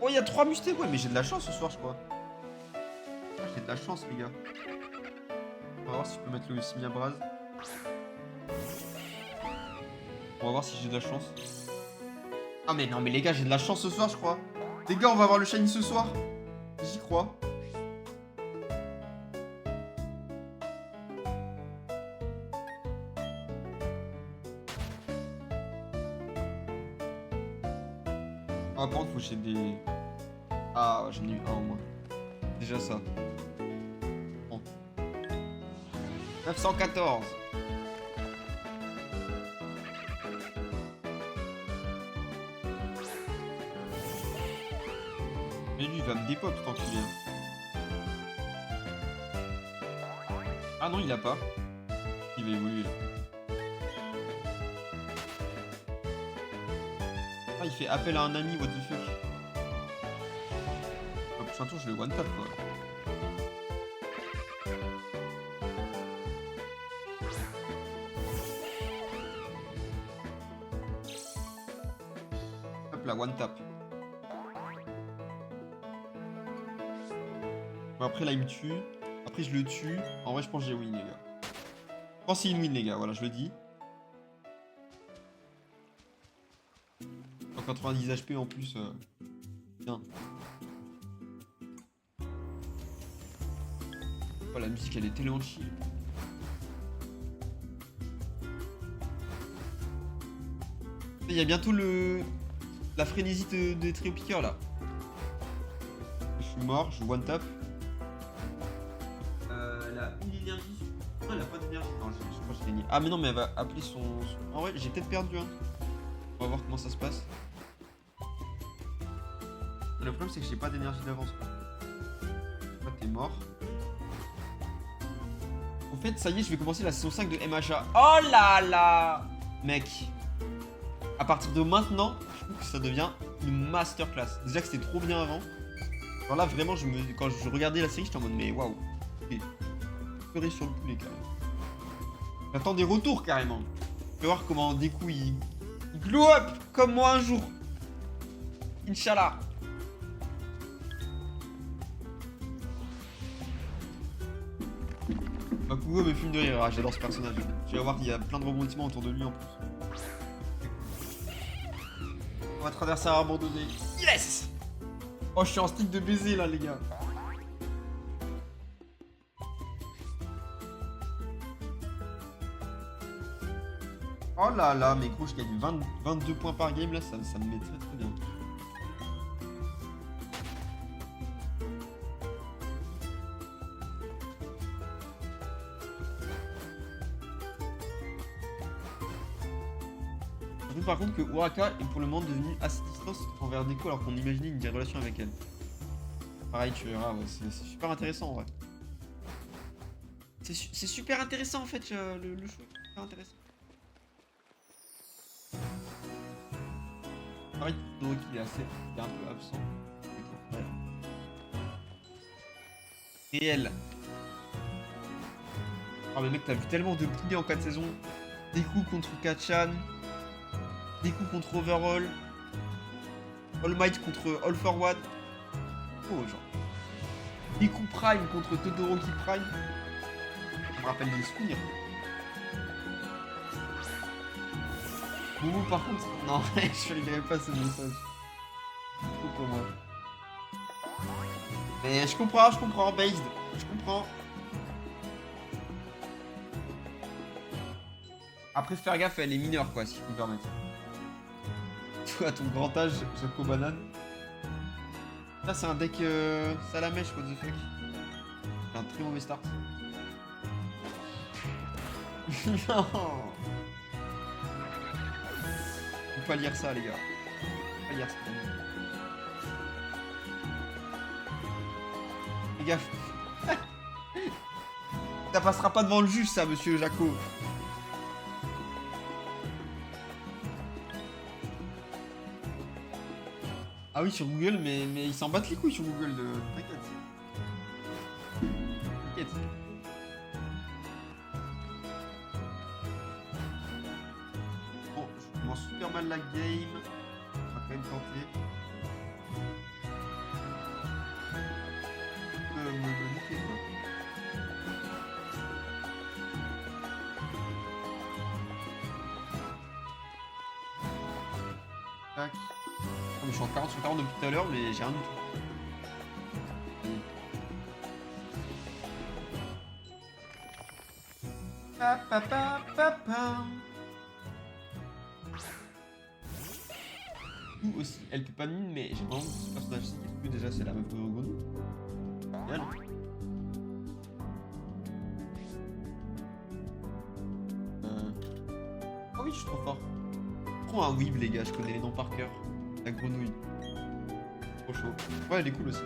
Oh il y a 3 mustés, ouais mais j'ai de la chance ce soir je crois. Ah, j'ai de la chance les gars. On va voir si je peux mettre le Simia Braz. On va voir si j'ai de la chance. Ah mais non mais les gars j'ai de la chance ce soir je crois. Les gars on va avoir le shiny ce soir. J'y crois. Ah par contre faut que j'ai des... Ah j'en ai eu un au moins. Déjà ça. Bon. 914. Mais lui il va me dépop tout enculé. Ah non il a pas. Il va évoluer là. Ah il fait appel à un ami, what the fuck. Au prochain tour je le one tap quoi. Hop là, one tap. Bon, après là il me tue. Après je le tue. En vrai je pense que j'ai win les gars. Je pense que c'est une win les gars, voilà je le dis. 190 HP en plus. Bien. Oh la musique elle est tellement chill. Il y a bientôt la frénésie de Trio Piqueur là. Je suis mort, je one tap. Elle a une énergie. Non, elle a pas d'énergie. Non, je crois que j'ai gagné. Ah, mais non, mais elle va appeler son. En vrai, j'ai peut-être perdu. Hein. On va voir comment ça se passe. Le problème, c'est que j'ai pas d'énergie d'avance. Toi, t'es mort. Au fait, ça y est, je vais commencer la saison 5 de MHA. Oh là là! Mec. À partir de maintenant, je trouve que ça devient une masterclass. Déjà que c'était trop bien avant. Alors là, vraiment, quand je regardais la série, j'étais en mode, mais waouh. Je ferai sur le poulet, carrément. J'attends des retours, carrément. Je vais voir comment Deku, il glow up comme moi un jour. Inch'Allah. Baku, Fugo me fume de rire, ah, j'adore ce personnage. Tu vas voir qu'il y a plein de rebondissements autour de lui en plus. On va traverser un abandonné. Yes! Oh, je suis en stick de baiser là, les gars. Oh là là, mais gros, je gagne 22 points par game là, ça me met très très bien. Par contre que Uraka est pour le moment devenue assez distante envers Neko alors qu'on imaginait une relation avec elle. Pareil, tu verras, ouais, c'est super intéressant en vrai. C'est super intéressant en fait, le show est super intéressant. Pareil, Todoroki il est un peu absent. Ouais. Réel. Ah mais mec, t'as vu tellement de poulets en 4 saisons. Des coups contre Kachan. Des coups contre Overall. All Might contre All for One. Oh, genre. Des coups Prime contre Todoroki Prime. Ça me rappelle des souvenirs. Boubou, par contre. Non, je ne lirai pas ce message. C'est pour moi. Mais je comprends, Based. Je comprends. Après, faire gaffe, elle est mineure, quoi, si je peux me permettre. À ton grand âge, Jaco Banane. Là, c'est un deck Salamèche, what the fuck. C'est un très mauvais start. Non. Faut pas lire ça, les gars. Faut pas lire ça. Les gars. Ça passera pas devant le juge, ça, monsieur Jaco. Ah oui, sur Google, mais ils s'en battent les couilles sur Google. T'inquiète. T'inquiète. Bon, je commence super mal la game. On va quand même tenter. Me niquer, quoi. Tac. Je suis en 40 sur 40 depuis tout à l'heure, mais j'ai rien du tout. Ou aussi, elle peut pas de mine, mais j'ai vraiment ce personnage-ci. Est-ce que déjà c'est la meuf de Grenouille? Génial. Oh oui, je suis trop fort. Trop un weeb, les gars, je connais les noms par cœur. La grenouille. Trop chaud. Ouais, elle est cool aussi.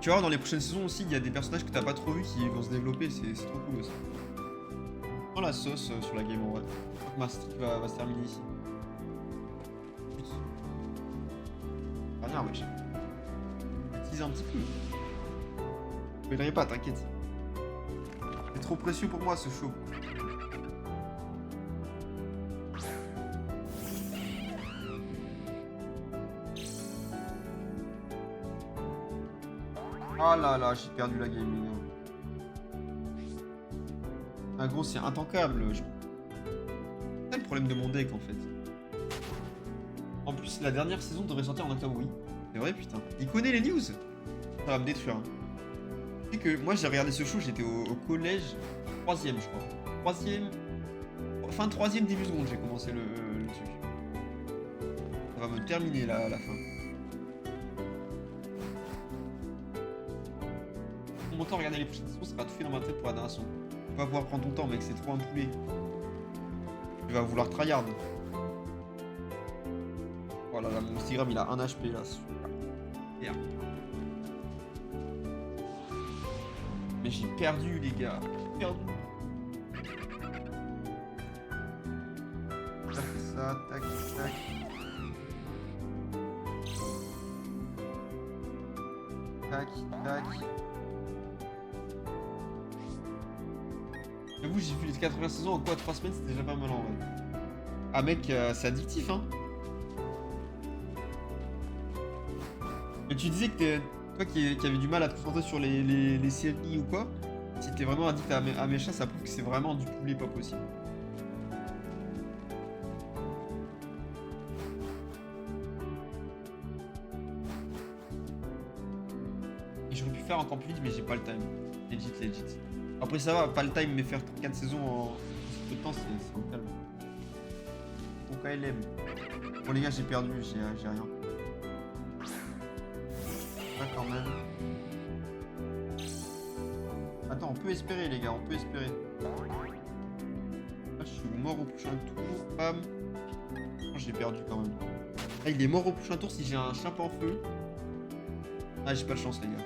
Tu vois, dans les prochaines saisons aussi, il y a des personnages que t'as pas trop vus qui vont se développer, c'est trop cool aussi. Prends la sauce sur la game en vrai. Je crois que ma streak va se terminer ici. Ah wesh. Utilise un petit peu. Je m'aiderai pas, t'inquiète. C'est trop précieux pour moi ce show. Ah là là, j'ai perdu la game, les gars. Ah gros, c'est intankable. C'est le problème de mon deck en fait. En plus, la dernière saison devrait sortir en octobre, oui. C'est vrai, putain. Il connaît les news. Ça va me détruire. Tu sais que moi, j'ai regardé ce show, j'étais au collège, 3ème, je crois. 3ème. Fin 3ème, début seconde, j'ai commencé le truc. Ça va me terminer là, à la fin. Mon temps, regarder les prochaines saisons, ça va tout fait dans ma tête pour la dernière saison. Tu vas pouvoir prendre ton temps, mec, c'est trop un poulet. Tu vas vouloir tryhard. Oh là là, mon Instagram il a 1 HP là. Merde. Mais j'ai perdu les gars. J'ai perdu. Ça fait ça, tac, tac. Tac, tac. J'avoue, j'ai vu les 80 saisons en quoi 3 semaines, c'était déjà pas mal en vrai. Ah mec, c'est addictif hein. Mais tu disais que toi qui avais du mal à te concentrer sur les séries ou quoi, si t'es vraiment addict à mes chats, ça prouve que c'est vraiment du poulet pas possible. Et j'aurais pu faire encore plus vite, mais j'ai pas le time. Legit. Après, ça va, pas le time, mais faire 4 saisons en si peu de temps, c'est au calme. Donc, KLM. Bon, les gars, j'ai perdu, j'ai rien. Là, quand même. Attends, on peut espérer, les gars, on peut espérer. Là, je suis mort au prochain tour. Bam. Oh, j'ai perdu quand même. Ah, il est mort au prochain tour si j'ai un chimp en feu. Ah, j'ai pas de chance, les gars.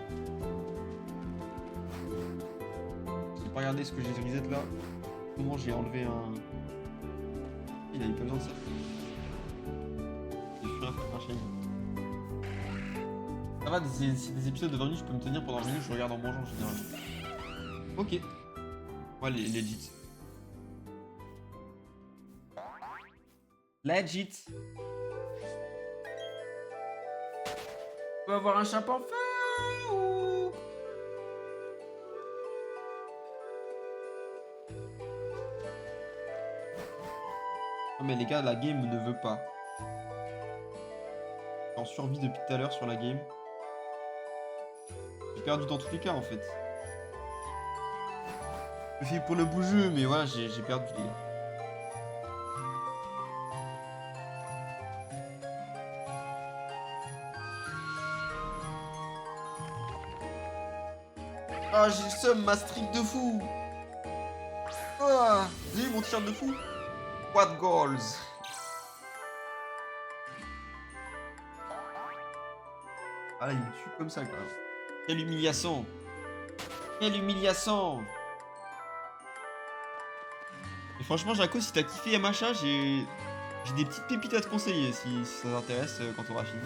J'ai pas regardé ce que j'ai reset là. Comment j'ai enlevé un. Il avait pas besoin de ça. J'ai fait un shiny. Ça va, c'est des épisodes de 20 minutes, je peux me tenir pendant 20 minutes, je regarde en mangeant en général. Ok. Ouais, legit. Legit. On peut avoir un chimp en feu ou... Non mais les gars, la game ne veut pas. Je suis en survie depuis tout à l'heure sur la game. J'ai perdu dans tous les cas en fait. Je fais pour le beau jeu, mais voilà, j'ai perdu les gars. Ah, j'ai le seum, ma streak de fou. Ah, j'ai eu mon t-shirt de fou. What goals? Ah là, il me tue comme ça, quand même. Quelle humiliation. Quelle humiliation. Et franchement, Jaco, si t'as kiffé Yamacha, j'ai des petites pépites à te conseiller si ça t'intéresse quand on aura fini.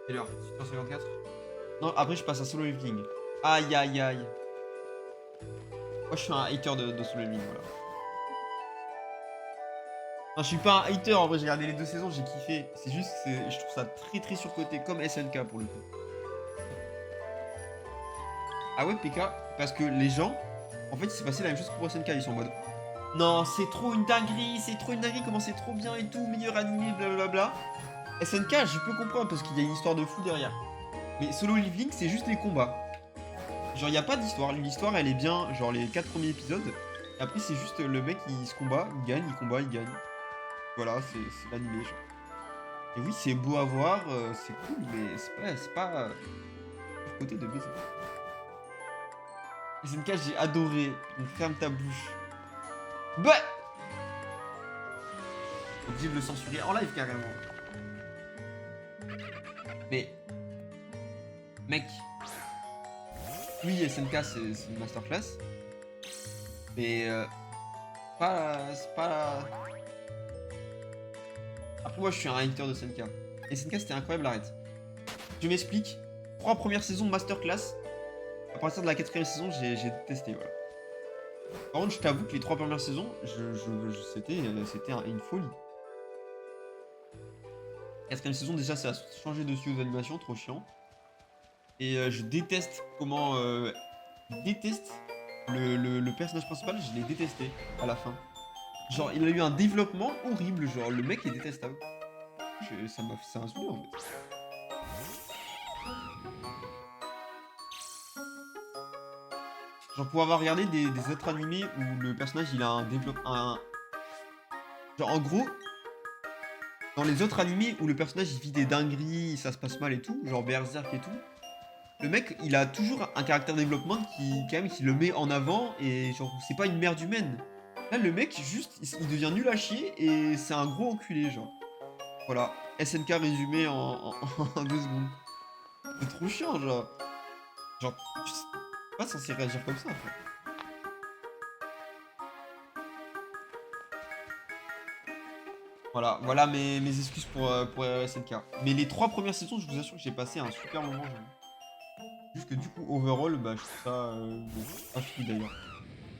Quelle heure? 18h54. Non, après je passe à solo leveling. Aïe aïe aïe. Moi je suis un hater de solo leveling, voilà. Non, je suis pas un hater, en vrai j'ai regardé les 2 saisons, j'ai kiffé. C'est juste que je trouve ça très surcoté, comme SNK pour le coup. Ah ouais, PK, parce que les gens, en fait, il s'est passé la même chose que pour SNK, ils sont en mode non, c'est trop une dinguerie, comment c'est trop bien et tout, meilleur animé, blablabla. SNK, je peux comprendre parce qu'il y a une histoire de fou derrière. Mais Solo Leveling, c'est juste les combats. Genre, il n'y a pas d'histoire. L'histoire, elle est bien, genre les 4 premiers épisodes. Et après, c'est juste le mec, il se combat, il gagne, il combat, il gagne. Voilà, c'est l'animé, genre. Et oui, c'est beau à voir, c'est cool, mais c'est pas côté de baiser. SNK, j'ai adoré. Donc, ferme ta bouche. Bah! Obligé de le censurer en live, carrément. Mais... Mec... Oui, SNK, c'est une masterclass. Mais... c'est pas... Après, moi, je suis un hater de SNK. Et SNK, c'était incroyable, arrête. Je m'explique. 3 premières saisons masterclass. À partir de la 4ème saison, j'ai détesté, voilà. Par contre, je t'avoue que les 3 premières saisons, c'était une folie. 4ème saison, déjà, ça a changé de style d'animation, trop chiant. Et je déteste comment... je déteste le personnage principal, je l'ai détesté à la fin. Genre, il a eu un développement horrible, genre, le mec est détestable. Ça m'a fait un souvenir, en fait. Genre, pour avoir regardé des autres animés où le personnage, il a un développement... Genre, en gros, dans les autres animés où le personnage, il vit des dingueries, ça se passe mal et tout, genre Berserk et tout, le mec, il a toujours un caractère développement quand même, qui le met en avant et genre, c'est pas une merde humaine. Là, le mec, juste, il devient nul à chier et c'est un gros enculé, genre. Voilà, SNK résumé en 2 secondes. C'est trop chiant, genre. Genre, tu sais pas censé réagir comme ça, en fait. Voilà mes excuses pour SNK. Mais les 3 premières saisons, je vous assure que j'ai passé un super moment, j'avoue. Juste que du coup, overall, bah, je trouve ça, bon, pas fini d'ailleurs.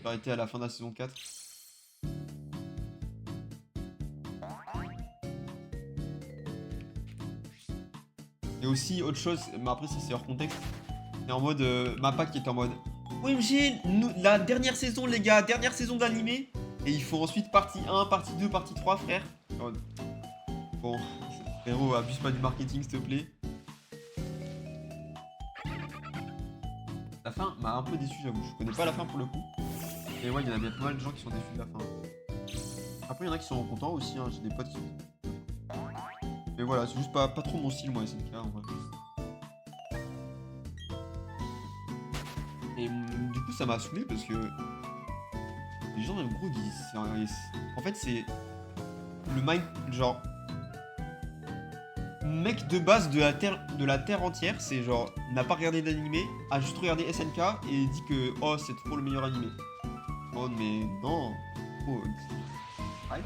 J'ai arrêté à la fin de la saison 4. Et aussi, autre chose, mais après, ça c'est hors contexte. C'est en mode, Mappa qui est en mode OMG, la dernière saison, les gars, dernière saison d'animé. Et il faut ensuite partie 1, partie 2, partie 3, frère. En mode, bon, frérot, abuse pas du marketing, s'il te plaît. La fin m'a un peu déçu, j'avoue. Je connais pas la fin pour le coup. Et ouais, il y en a bien pas mal de gens qui sont déçus de la fin. Après, il y en a qui sont contents aussi, hein. J'ai des potes qui sont. Mais voilà, c'est juste pas trop mon style, moi, SNK, en vrai. Et du coup, ça m'a saoulé parce que les gens, même gros, en fait, c'est le mind. Genre, mec de base de la terre entière, c'est genre, n'a pas regardé d'animé, a juste regardé SNK et dit que, oh, c'est trop le meilleur animé. Oh, mais non. Oh, arrête.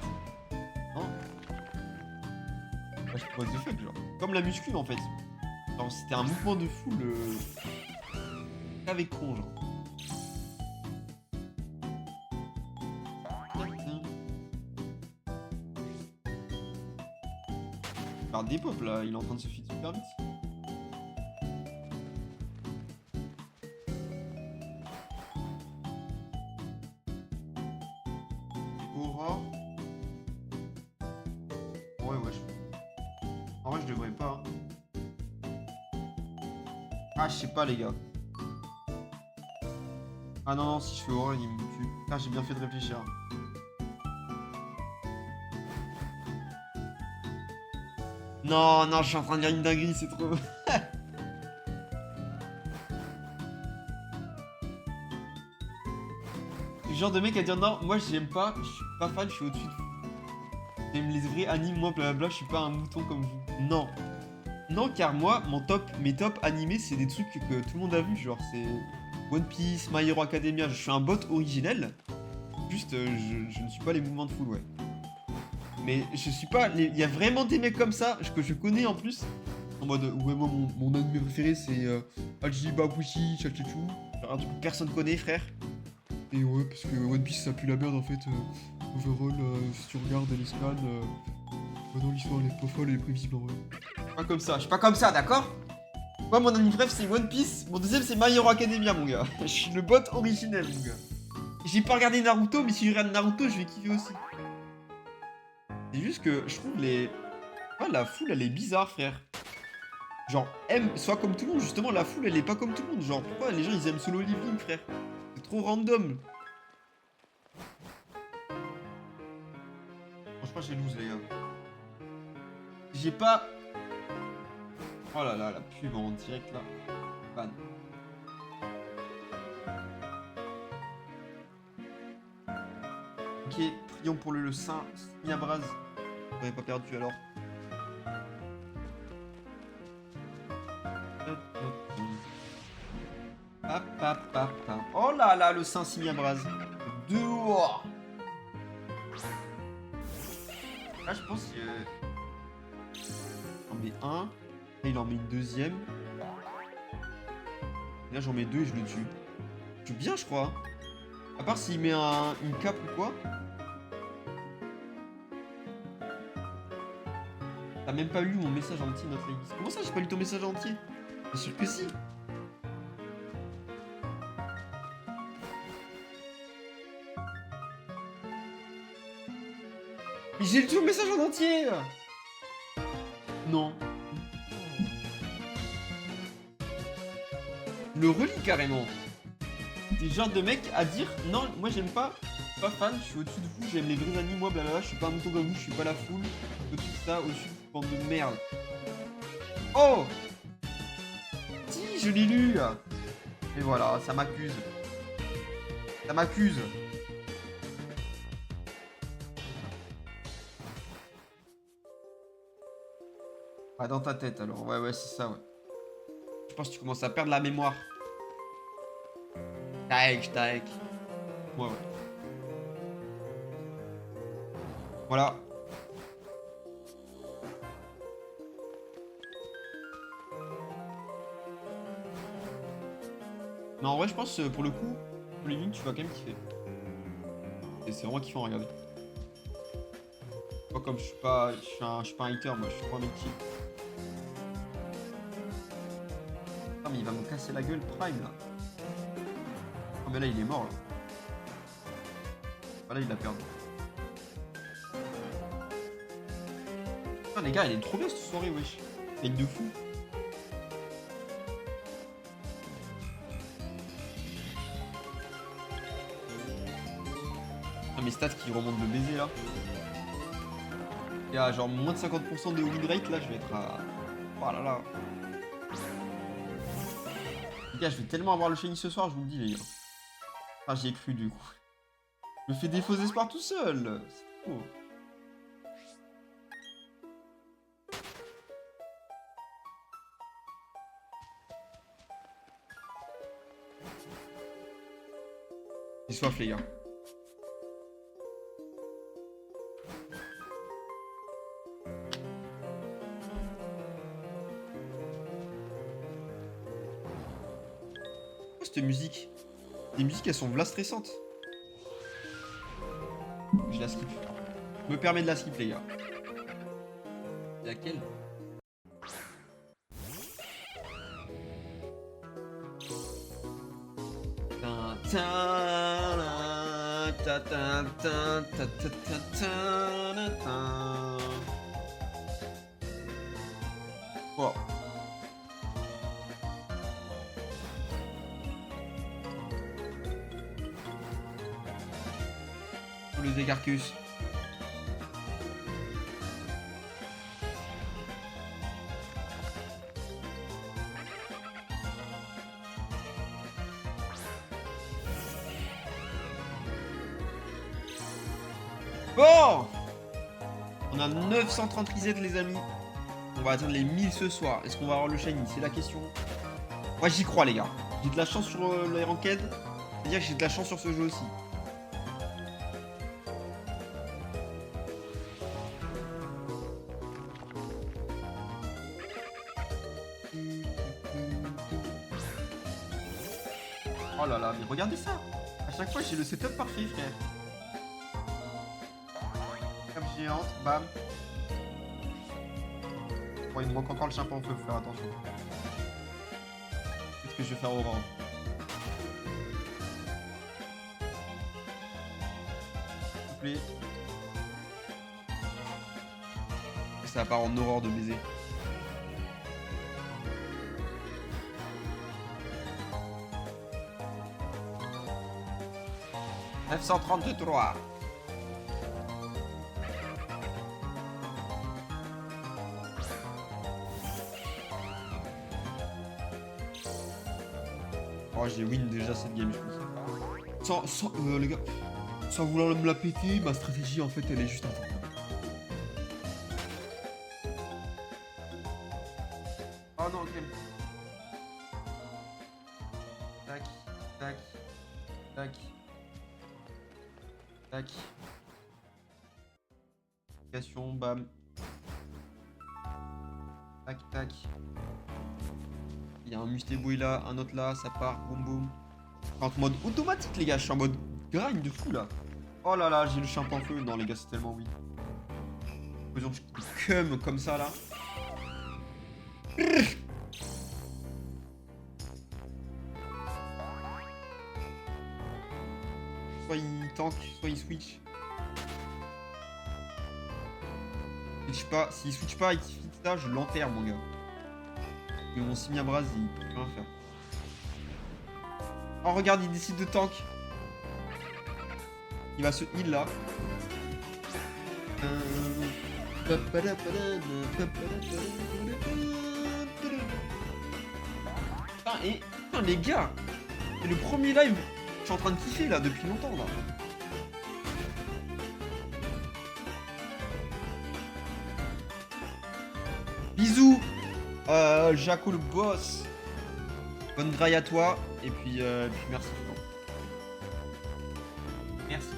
Non. What the fuck, genre. Comme la muscu, en fait. Genre, c'était un mouvement de foule. Avec con, genre. Par des pop là, il est en train de se fitter super vite. Aura. Ouais, en vrai, je devrais pas. Ah, je sais pas, les gars. Ah non, si je fais Aura, il me tue. Ah, j'ai bien fait de réfléchir. Non, je suis en train de dire une dinguerie, c'est trop. Le genre de mec à dire non, moi j'aime pas, je suis pas fan, je suis au-dessus de vous. J'aime les vrais animes, moi blablabla, je suis pas un mouton comme vous. Non. Non, car moi, mes top animés, c'est des trucs que tout le monde a vu, genre c'est One Piece, My Hero Academia, je suis un bot originel. Juste, je ne suis pas les mouvements de foule, ouais. Mais je suis pas. Il y a vraiment des mecs comme ça, que je connais en plus. En mode, ouais, moi, mon anime préféré, c'est Aji Babushi, Chachichu. Genre un truc que personne connaît, frère. Et ouais, parce que One Piece, ça pue la merde en fait. Overall, si tu regardes les scans, non, l'histoire, elle est pas folle, elle est prévisible en vrai. Pas comme ça, je suis pas comme ça, d'accord? Moi, mon anime bref, c'est One Piece. Mon deuxième, c'est My Hero Academia, mon gars. Je suis le bot originel, mon gars. J'ai pas regardé Naruto, mais si je regarde Naruto, je vais kiffer aussi. C'est juste que je trouve les. Ouais, la foule, elle est bizarre, frère. Genre, soit comme tout le monde, justement, la foule, elle est pas comme tout le monde. Genre, pourquoi les gens, ils aiment solo living, frère? C'est trop random. Franchement, j'ai loose, les gars. J'ai pas. Oh là là, la pub en direct, là. Ban. Ok, prions pour le saint Miabraz. On n'avait pas perdu, alors. Oh là là, le Saint Simiabraz. Dehors. Là, je pense qu'il en met un. Là, il en met une deuxième. Là, j'en mets deux et je le tue. Je tue bien, je crois. À part s'il met une cape ou quoi. T'as même pas lu mon message entier, notre église. Comment ça, j'ai pas lu ton message entier? Bien sûr que si. Mais j'ai lu ton message en entier. Non. Je le relis carrément. T'es le genre de mec à dire non, moi j'aime pas, pas fan, je suis au-dessus de vous, j'aime les vrais animes, moi blablabla, je suis pas un mouton comme vous, je suis pas la foule, au-dessus de ça, au-dessus de vous, bande de merde. Oh! Si, je l'ai lu! Et voilà, ça m'accuse. Ça m'accuse. Ah, dans ta tête alors, ouais, c'est ça, ouais. Je pense que tu commences à perdre la mémoire. Taek. Ouais. Voilà. Mais en vrai, je pense pour le coup, pour les lignes, tu vas quand même kiffer. Et c'est vraiment kiffant à regarder. Moi, comme je suis pas, je suis pas un hater, moi, je suis trop un mec chill. Ah, mais il va me casser la gueule, Prime là. Oh, mais là, il est mort là. Ah, là, il l'a perdu. Putain, les gars, elle est trop bien cette soirée, wesh. Elle est de fou. Ah, mes stats qui remontent de baiser là. Il y a genre moins de 50% de win rate là, je vais être à. Oh là là. Les gars, je vais tellement avoir le shiny ce soir, je vous le dis, les gars. Ah, j'y ai cru du coup. Je me fais des faux espoirs tout seul. C'est faux. J'ai soif, les gars. Cette musique. Les musiques, elles sont v'là stressantes. Je la skip. Je me permets de la skip, les gars. C'est laquelle? Oh. Le Décarcus. Bon, on a 930 resets, les amis. On va atteindre les 1000 ce soir. Est-ce qu'on va avoir le shiny? C'est la question. Moi, j'y crois, les gars. J'ai de la chance sur les ranked. C'est-à-dire que j'ai de la chance sur ce jeu aussi. Oh là là, mais regardez ça. À chaque fois, j'ai le setup parfait, frère. Cap géante, bam. Bon, il me manque encore le chimpanzé, faut faire attention. Qu'est-ce que je vais faire au round? S'il vous plaît. Ça part en horreur de baiser. « 933. Oh, j'ai win déjà cette game, je pense. Sans les gars, sans vouloir me la péter, ma stratégie en fait elle est juste à temps. Oh non, ok. Tac, tac, tac, tac. Application, bam. Tac, tac. Il y a un Mustébouille là, un autre là, ça part, boum boum. En mode automatique, les gars, je suis en mode grind de fou là. Oh là là, j'ai le chimpanzé feu. Non, les gars, c'est tellement oui. Faisons cum comme ça là. Soit il tank, soit il switch. S'il switch pas et qu'il fit ça, je l'enterre, mon gars. Et mon simi-abras, il peut rien faire. Oh, regarde, il décide de tank. Il va se heal là. Putain, les gars, c'est le premier live que je suis en train de kiffer là depuis longtemps là. Bisous, Jaco le boss. Bonne graille à toi et puis merci. Merci.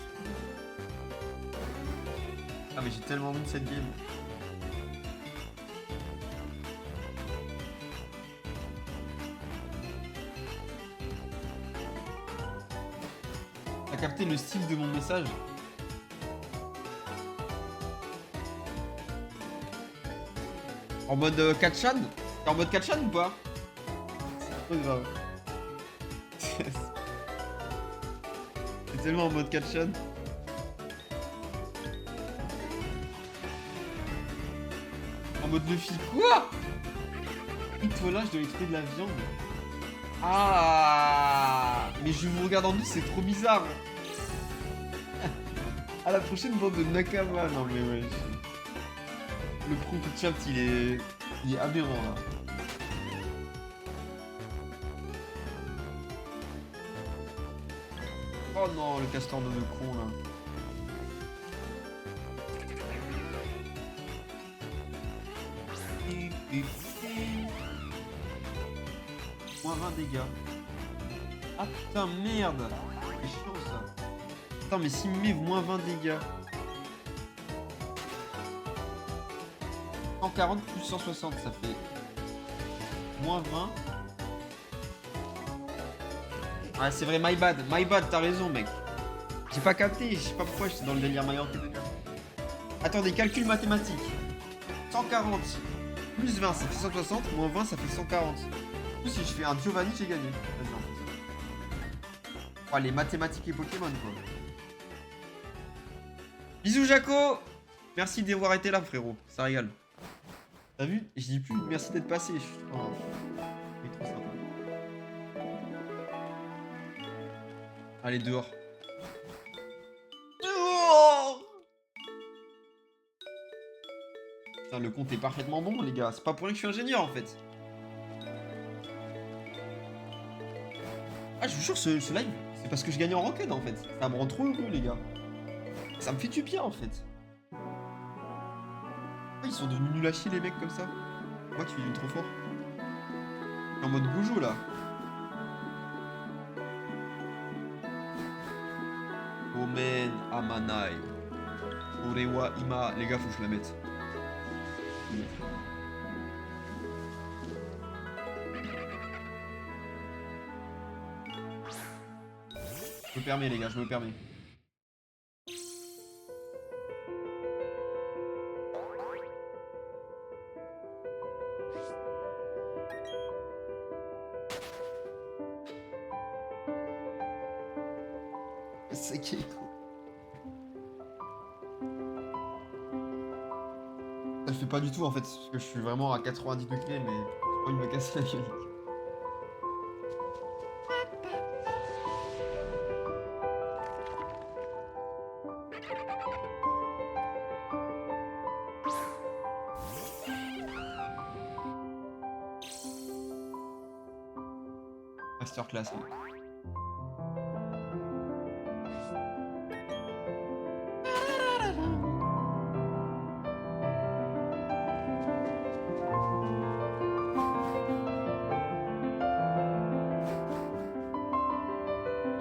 Ah mais j'ai tellement envie de cette game. capté le style de mon message? En mode Katchan? T'es en mode Katchan ou pas? C'est trop grave. C'est tellement en mode Katchan. En mode Luffy. Quoi? Et toi là, je dois aller trouver de la viande. Ah! Mais je vous regarde en douce, c'est trop bizarre. À la prochaine bande de Nakama. Non mais ouais. Le prompt chat, il est aberrant là. Oh non, le castor de con là. Moins 20 dégâts. Ah putain, merde. C'est chiant ça. Putain, mais s'il me met moins 20 dégâts. 140 plus 160, ça fait moins 20. Ah, c'est vrai, my bad, t'as raison, mec. J'ai pas capté, je sais pas pourquoi j'étais dans le délire Mayan de cas. Attendez, calcul mathématique. 140 plus 20, ça fait 160, moins 20, ça fait 140. Du coup, si je fais un Giovanni, j'ai gagné. Vas-y, on fait ça. Oh, les mathématiques et Pokémon, quoi. Bisous, Jaco. Merci d'avoir été là, frérot. Ça régale. T'as vu? Je dis plus merci d'être passé. Oh, c'est trop sympa. Allez, dehors. Dehors. Putain, le compte est parfaitement bon, les gars. C'est pas pour rien que je suis ingénieur, en fait. Ah, je vous jure, ce live, c'est parce que je gagne en ranked, en fait. Ça me rend trop heureux, les gars. Ça me fait du bien, en fait. Ah, ils sont devenus nuls à chier, les mecs, comme ça. Moi qui suis trop fort. Je suis en mode Gojo, là. Omen Amanai. Orewa Ima. Les gars, faut que je la mette. Je me permets, les gars, je me permets. C'est Keiko. Ça le fait pas du tout en fait, parce que je suis vraiment à 90 degrés, mais j'ai pas envie de me casser la gueule. Masterclass, lui.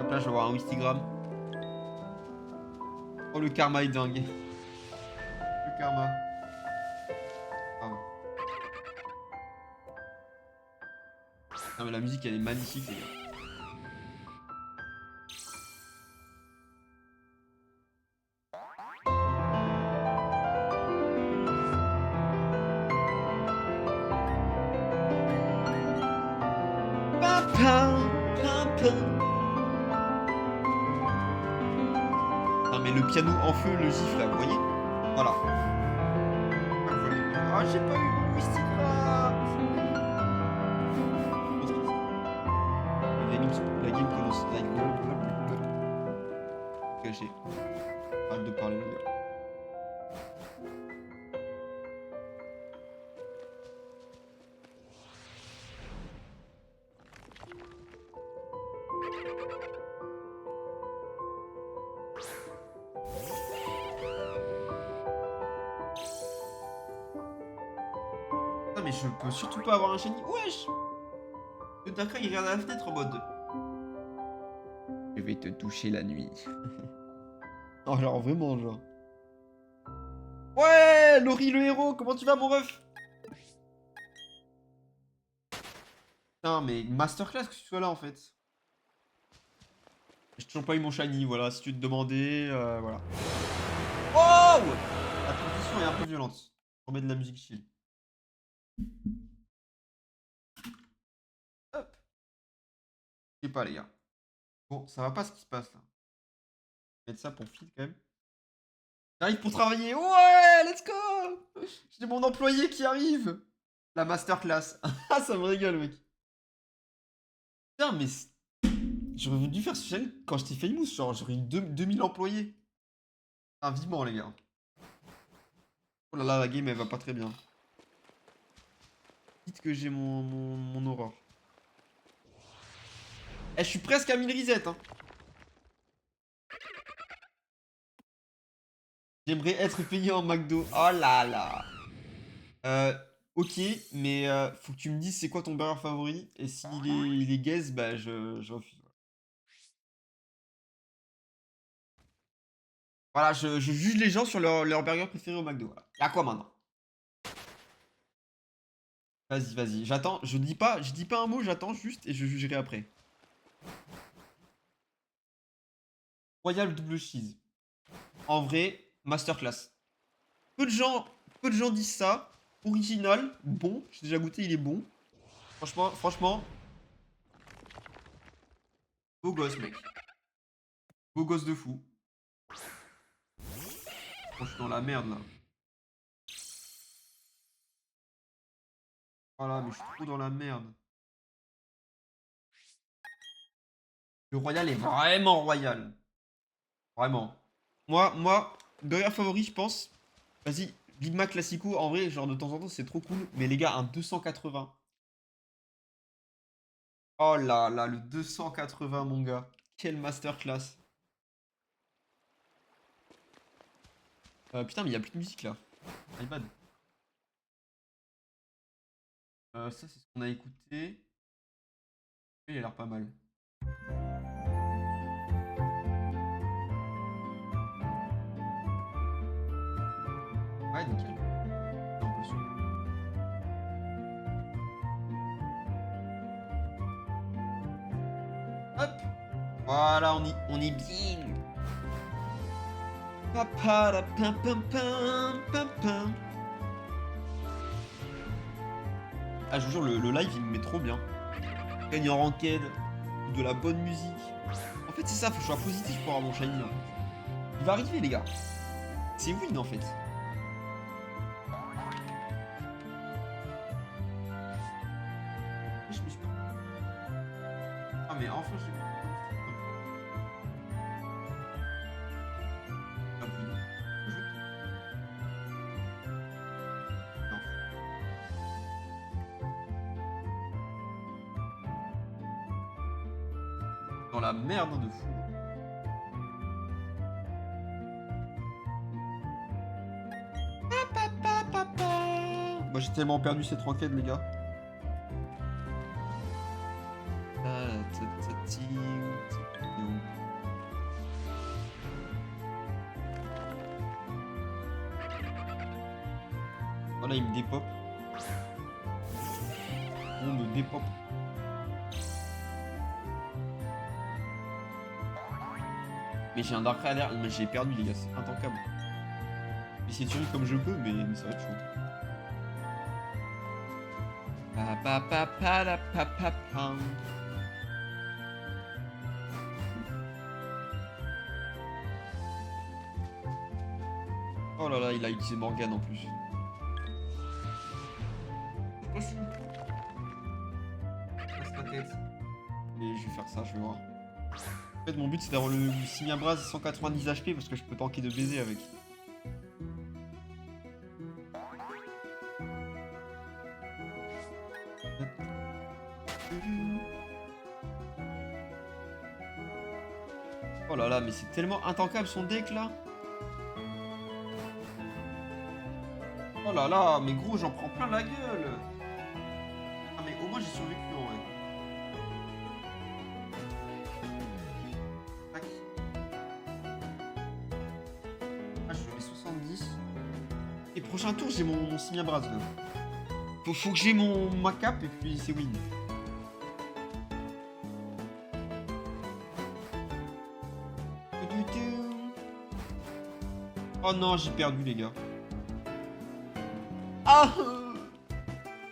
Hop là, je vais avoir un Wistigram. Oh, le karma est dingue. Le karma. Pardon. Non mais la musique elle est magnifique, les gars. Non mais le piano en feu, le gif là, vous voyez? Voilà. Ah, j'ai pas eu mon Wistigram. La game commence. Caché. Arrête de parler, les gars. Non mais je peux surtout pas avoir un shiny. Wesh! Le Dakar il regarde à la fenêtre en mode. Je vais te toucher la nuit. Oh, genre vraiment, genre. Ouais, Laurie le héros, comment tu vas, mon ref? Putain, mais masterclass que tu sois là en fait. J'ai toujours pas eu mon shiny, voilà, si tu te demandais, voilà. Oh! La transition est un peu violente. On met de la musique chill. Hop. Je sais pas, les gars. Bon, ça va pas ce qui se passe là. Mettre ça pour feed quand même. J'arrive pour travailler. Ouais, let's go! J'ai mon employé qui arrive. La masterclass. Ah, ça me régale, mec. Putain, mais j'aurais dû faire ce channel quand j'étais famous. Genre, j'aurais eu 2000 employés. Ah, vivement, les gars. Oh là là, la game, elle va pas très bien. Dites que j'ai mon aurore. Eh, je suis presque à 1000 reset, hein. J'aimerais être payé en McDo. Oh là là. Ok, mais faut que tu me dises c'est quoi ton burger favori. Et s'il est gaze, bah je refuse. Voilà, je juge les gens sur leur burger préféré au McDo. Voilà. Y'a quoi maintenant? Vas-y, vas-y. J'attends. Je dis pas un mot, j'attends juste et je jugerai après. Royal double cheese. En vrai, masterclass. Peu de gens, peu de gens disent ça. Original, bon. J'ai déjà goûté, il est bon. Franchement, beau gosse, mec. Beau gosse de fou. Oh, je suis dans la merde là. Voilà, mais je suis trop dans la merde. Le royal est vraiment royal. Vraiment. Moi, burger favori, je pense. Vas-y, Big Mac Classico, en vrai, genre de temps en temps, c'est trop cool. Mais les gars, un 280. Oh là là, le 280, mon gars. Quelle masterclass. Putain, mais il y a plus de musique là. My bad. Ça, c'est ce qu'on a écouté. Il a l'air pas mal. Ouais, nickel. J'ai l'impression. Hop. Voilà, on est bien. Papa, pam pam pam pam pam. Ah, je vous jure, le live, il me met trop bien. Gagner en ranked, de la bonne musique. En fait, c'est ça, faut que je sois positif pour avoir mon shiny. Là. Il va arriver, les gars. C'est win, en fait. Ah, mais enfin, j'ai... Ah, plus non. Non. Dans la merde de fou. Moi j'ai tellement perdu cette ranked les gars. Voilà, il me dépop. On me dépop. Mais j'ai un Dark Rider, mais j'ai perdu les gars, c'est intankable. J'essaie de survivre comme je peux, mais ça va être chaud. Oh là là, il a utilisé Morgane en plus. Casse ta tête. Et je vais faire ça, je vais voir. En fait, mon but c'est d'avoir le Simiabras 190 HP parce que je peux tanker de baiser avec. Oh là là, mais c'est tellement intankable son deck là. Oh là là, mais gros, j'en prends plein la gueule. Ah mais au moins j'ai survécu en vrai. Tac. Ah, je fais 70. Et prochain tour, j'ai mon Simiabras là. Faut que j'ai ma cape et puis c'est win. Oh non, j'ai perdu, les gars. Ah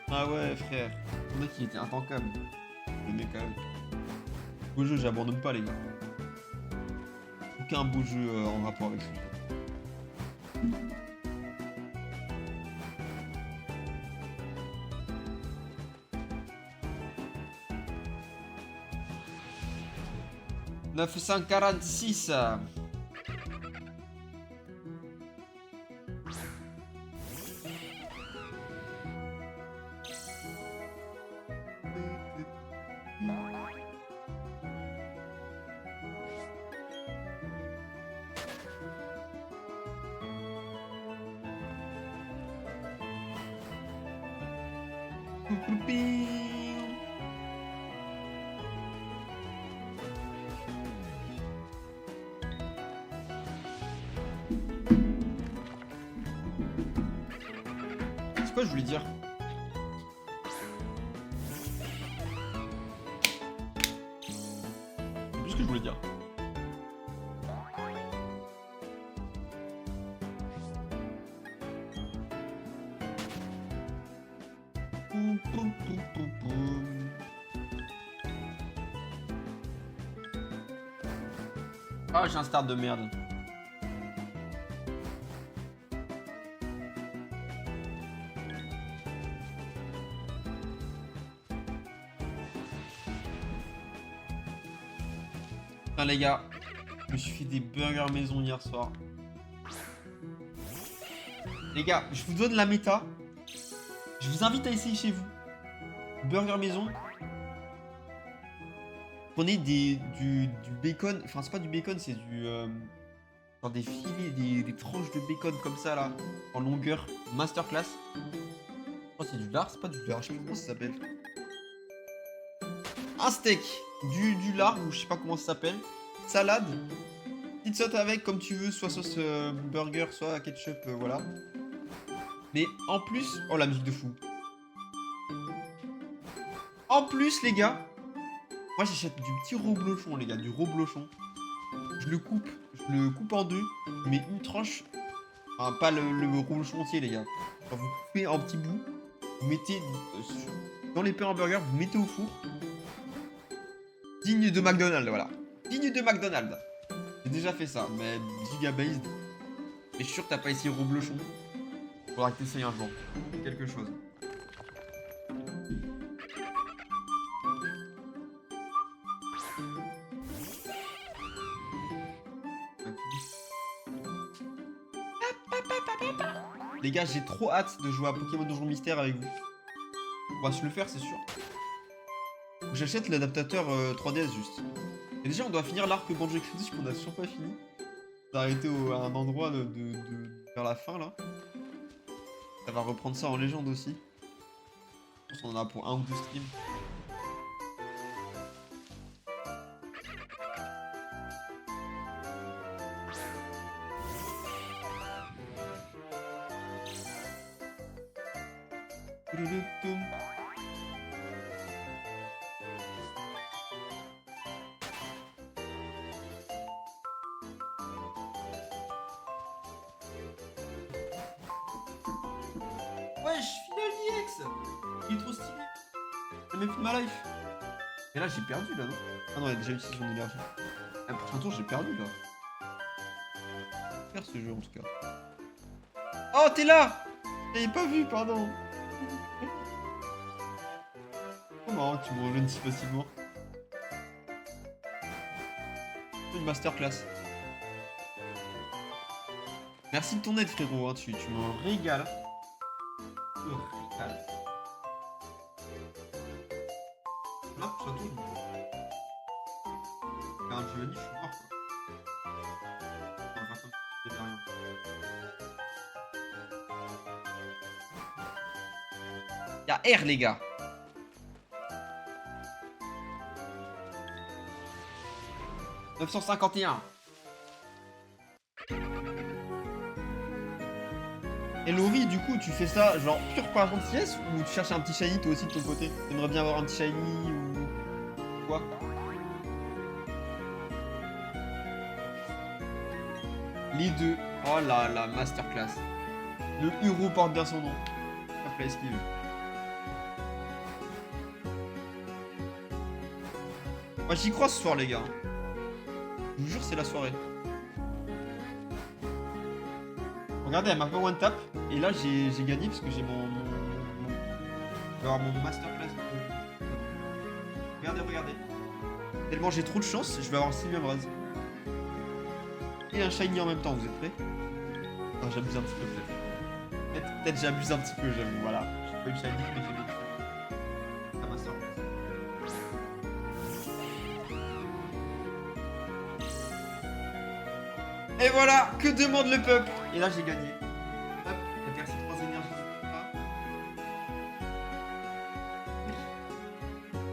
ah ouais, frère. Le mec, il était intankable. Le mec, quand même. Beau jeu, j'abandonne pas, les gars. Aucun beau jeu en rapport avec ce jeu. « 946 » C'est quoi je voulais dire? C'est plus ce que je voulais dire. Ah, j'ai un start de merde. Enfin, les gars, je me suis fait des burgers maison hier soir. Les gars, je vous donne la méta. Je vous invite à essayer chez vous. Burger maison. Prenez du bacon. Enfin, c'est pas du bacon, c'est du. Genre des filets, des tranches de bacon comme ça là. En longueur. Masterclass. Oh, c'est du lard, c'est pas du lard. Je sais pas comment ça s'appelle. Un steak. Du lard, ou je sais pas comment ça s'appelle. Salade. Petite sauce avec, comme tu veux. Soit sauce burger, soit ketchup, voilà. Mais en plus. Oh, la musique de fou. En plus, les gars. Moi, j'achète du petit reblochon, les gars, du reblochon. Je le coupe en deux. Je mets une tranche. Enfin, pas le reblochon entier, les gars. Enfin, vous coupez en petits bouts. Vous mettez dans les pains hamburgers, vous mettez au four. Digne de McDonald's, voilà. Digne de McDonald's. J'ai déjà fait ça, mais gigabased. Mais je suis sûr que t'as pas essayé reblochon. Faudra que t'essayes un jour. Quelque chose. Les gars, j'ai trop hâte de jouer à Pokémon Donjon Mystère avec vous. On va se le faire, c'est sûr. J'achète l'adaptateur 3DS juste. Et déjà, on doit finir l'arc Banjo Crisis qu'on a toujours pas fini. On a arrêté à un endroit vers la fin là. Ça va reprendre ça en légende aussi. Je pense qu'on en a pour un ou deux streams. Wesh, Final EX. Il est trop stylé. C'est même plus de ma life. Et là, j'ai perdu là, non? Ah non, il a déjà utilisé son énergie. Ah, pour son tour, j'ai perdu là. Faire ce jeu en tout cas. Oh, t'es là! J'avais pas vu, pardon. Oh marrant que tu me rejoignes si facilement. Une masterclass. Merci de ton aide, frérot. Hein. Tu me régales. Tu me régales. Là, ça tourne. Un Giovanni, je suis mort. Quoi. Enfin, il fait rien. Y'a R, les gars. « 951. Et Laurie, du coup, tu fais ça genre pure par gentillesse ou tu cherches un petit shiny toi aussi de ton côté? T'aimerais bien avoir un petit shiny ou quoi? Les deux. Oh là là, masterclass. Le héros porte bien son nom. Après esquive. Moi j'y crois ce soir les gars. Je vous jure c'est la soirée. Regardez, elle m'a fait one tap. Et là j'ai gagné parce que j'ai je vais avoir mon masterclass. Regardez, regardez. Tellement j'ai trop de chance, je vais avoir Sylvia Braz. Et un shiny en même temps, vous êtes prêts? Non, j'abuse un petit peu peut-être. Peut-être j'abuse un petit peu, j'avoue, voilà. J'ai pas eu le shiny, mais j'ai mis la masterclass. Et voilà, que demande le peuple? Et là j'ai gagné. Hop, la percé 3 énergies.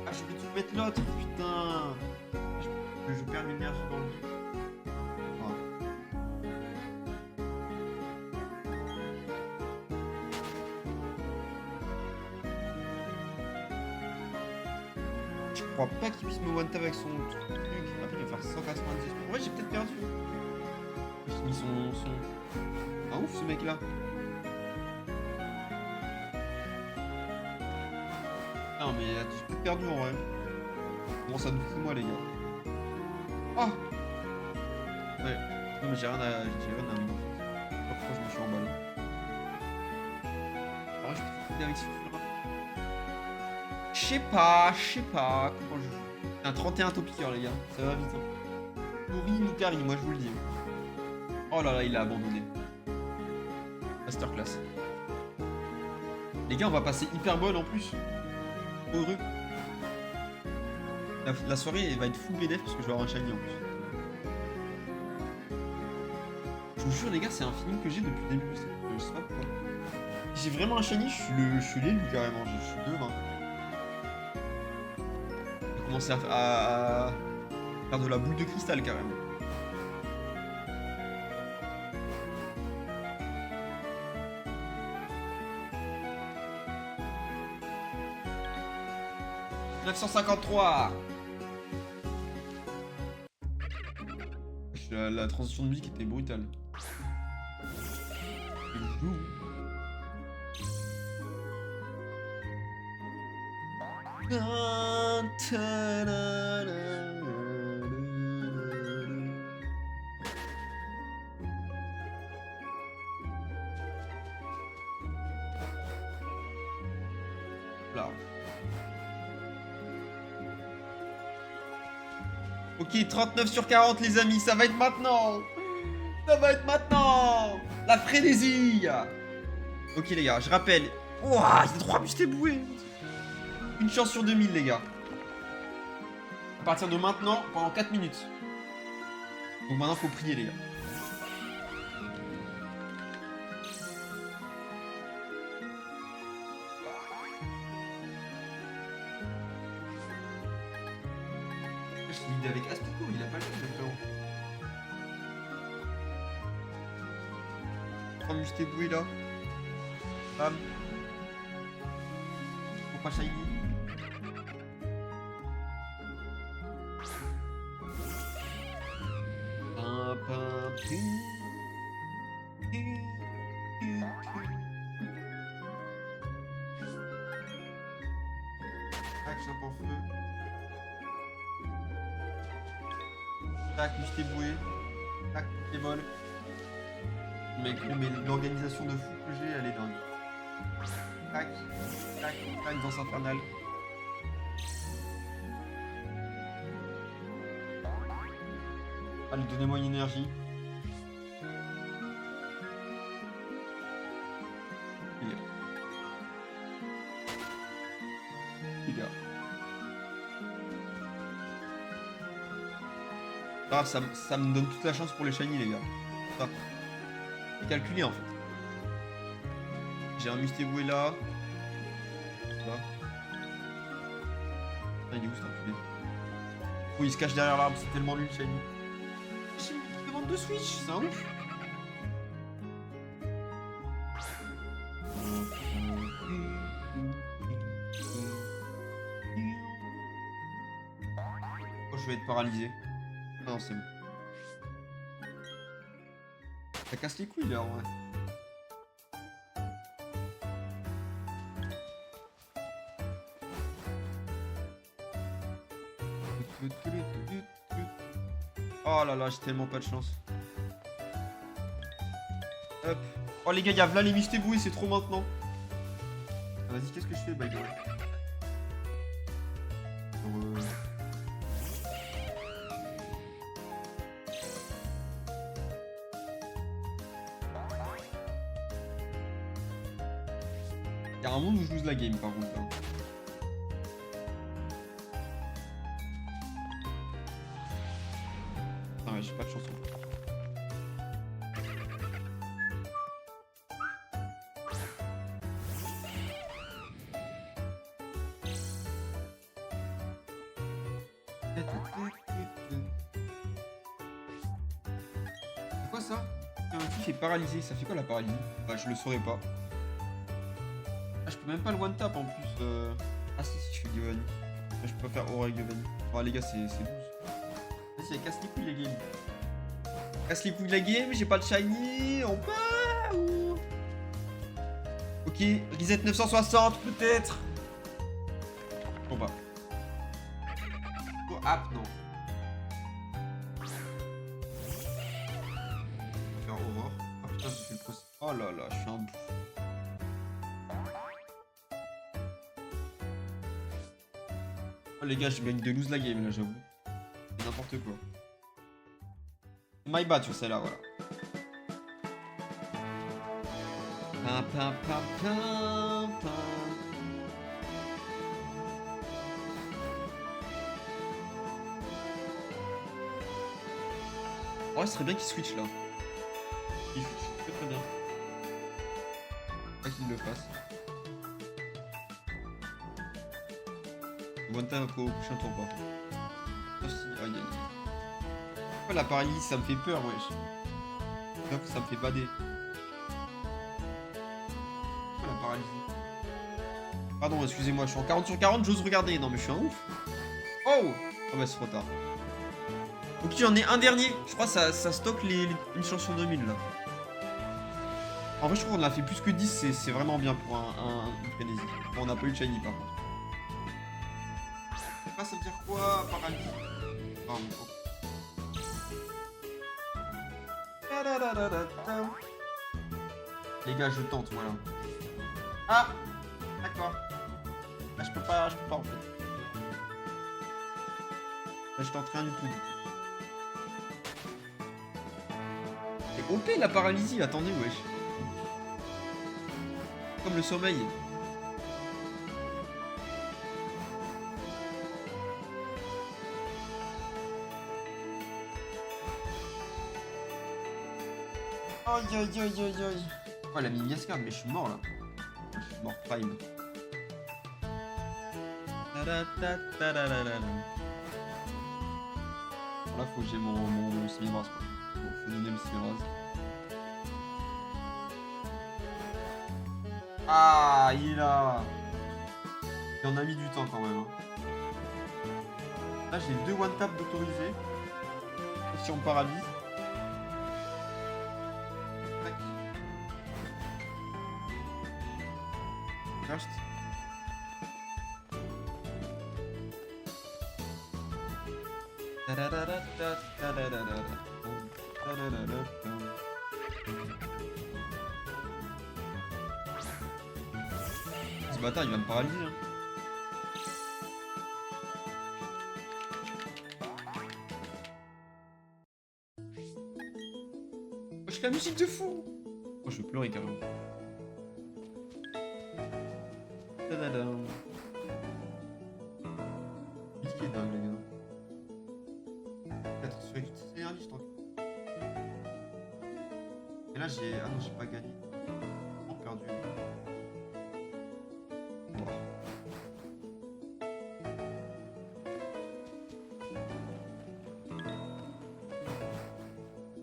Ah, j'aurais dû mettre l'autre, putain. Je perds l'énergie dans le vide. Je crois pas qu'il puisse me one-tap avec son truc. Après, il va faire 190. En vrai, j'ai peut-être perdu. J'ai mis son. Ah ouf, ce mec-là. Non, mais j'ai peut-être perdu en vrai. Bon, ça nous fout de moi, les gars. Oh! Ouais. Non, mais j'ai rien à. J'ai rien à mettre. Je sais pas pourquoi je me suis emballé. En vrai, je peux te avec ce fou-là. Je sais pas. Comment je joue? C'est un 31 topiqueur, les gars. Ça va vite. Hein. Nourri nous carry, moi je vous le dis. Oh là là, il a abandonné. Masterclass. Les gars, on va passer hyper bonne en plus. Heureux. La soirée elle va être full BDF parce que je vais avoir un shiny en plus. Je vous jure, les gars, c'est un feeling que j'ai depuis le début. Je sais pas pourquoi. J'ai vraiment un shiny, je suis l'élu carrément. Je suis 2-20. J'ai commencé à faire de la boule de cristal carrément. « 953 ». La transition de musique était brutale. Je joue. Là. Ok, 39 sur 40 les amis, ça va être maintenant. Ça va être maintenant. La frénésie. Ok les gars, je rappelle. Ouah, il y a 3 bustés boués. Une chance sur 2000 les gars. À partir de maintenant, pendant 4 minutes. Donc maintenant faut prier les gars. Je l'ai avec Aspico, il a pas le temps de frérot. 3 mustés boués là. Bam. Faut pas shiny. Tac, chape en feu. Tac, musté boué. Tac, Pokémon. Mais l'organisation de fou que j'ai, elle est dingue. Tac, tac, tac, danse infernale. Allez, donnez-moi une énergie. Les gars. Ah, ça me donne toute la chance pour les shiny, les gars. Ça. C'est calculé en fait. J'ai un Mustéboué là. Là. Ah, il est où cet enculé? Oh, il se cache derrière l'arbre, c'est tellement nul, shiny. J'ai une demande de switch, c'est un ouf. Oh, je vais être paralysé. Ah non, c'est bon. Ça casse les couilles là en vrai. Oh là là, j'ai tellement pas de chance. Hop. Oh les gars, y'a Vla les Mistébou et c'est trop maintenant. Ah, vas-y, qu'est-ce que je fais, by the way? Y'a un monde où je lose la game par contre là. Ah ouais, j'ai pas de chanson. C'est quoi ça? Un kiff est paralysé. Ça fait quoi la paralysie? Bah je le saurais pas. Ah je peux même pas le one tap en plus. Ah si je fais Giovanni. Ah, je peux pas faire aura avec Giovanni. Oh les gars c'est 12. Vas-y casse les couilles la game. Casse les couilles de la game, j'ai pas le shiny. On peut ou... Ok, reset 960 peut-être. Bon bah. Oh app non. Faire Aurore. Ah putain j'ai fait le procès. Oh là là, je suis un bout. Oh les gars, je gagne de lose la game là, j'avoue. C'est n'importe quoi. My bad sur celle-là, voilà. Pam, pam, pam, pam, pam. Oh, ce serait bien qu'il switch là. Il switch très très bien. Pas qu'il le fasse. One time au prochain tour par contre. Ah si, ah il y a... Pourquoi la paralysie ça me fait peur wesh. Donc ça me fait bader. Pourquoi la paralysie? Pardon, excusez-moi, je suis en 40 sur 40, j'ose regarder. Non mais je suis un ouf. Oh. Oh bah c'est trop tard. Ok, j'en ai un dernier. Je crois que ça stocke une chance sur 2000 là. En vrai je crois qu'on a fait plus que 10, c'est vraiment bien pour une frénésie. Bon, on n'a pas eu de shiny par contre. Ça veut dire quoi, paralysie? Pardon. Les gars, je tente, voilà. Ah, d'accord. Là, je peux pas en fait. Là, je tente rien du tout. C'est OP la paralysie, attendez, wesh. Comme le sommeil. Aïe aïe aïe aïe aïe. Oh elle a mis une Yascard, mais je suis mort là. Je suis mort prime. Bon là faut que j'ai mon semi-bras quoi. Faut donner le semi-bras. Ah il est là. Et on a mis du temps quand même. Hein. Là j'ai 2 one tap d'autorisé. Si on paralyse. First. Ce bâtard il va me paralyser hein. Oh, j'ai la musique de fou. Oh je vais pleurer carrément. Qu'est-ce qui est dingue les gars. Peut-être sur les outils énergie je t'en. Et là j'ai... Ah non j'ai pas gagné. J'ai perdu. Wow.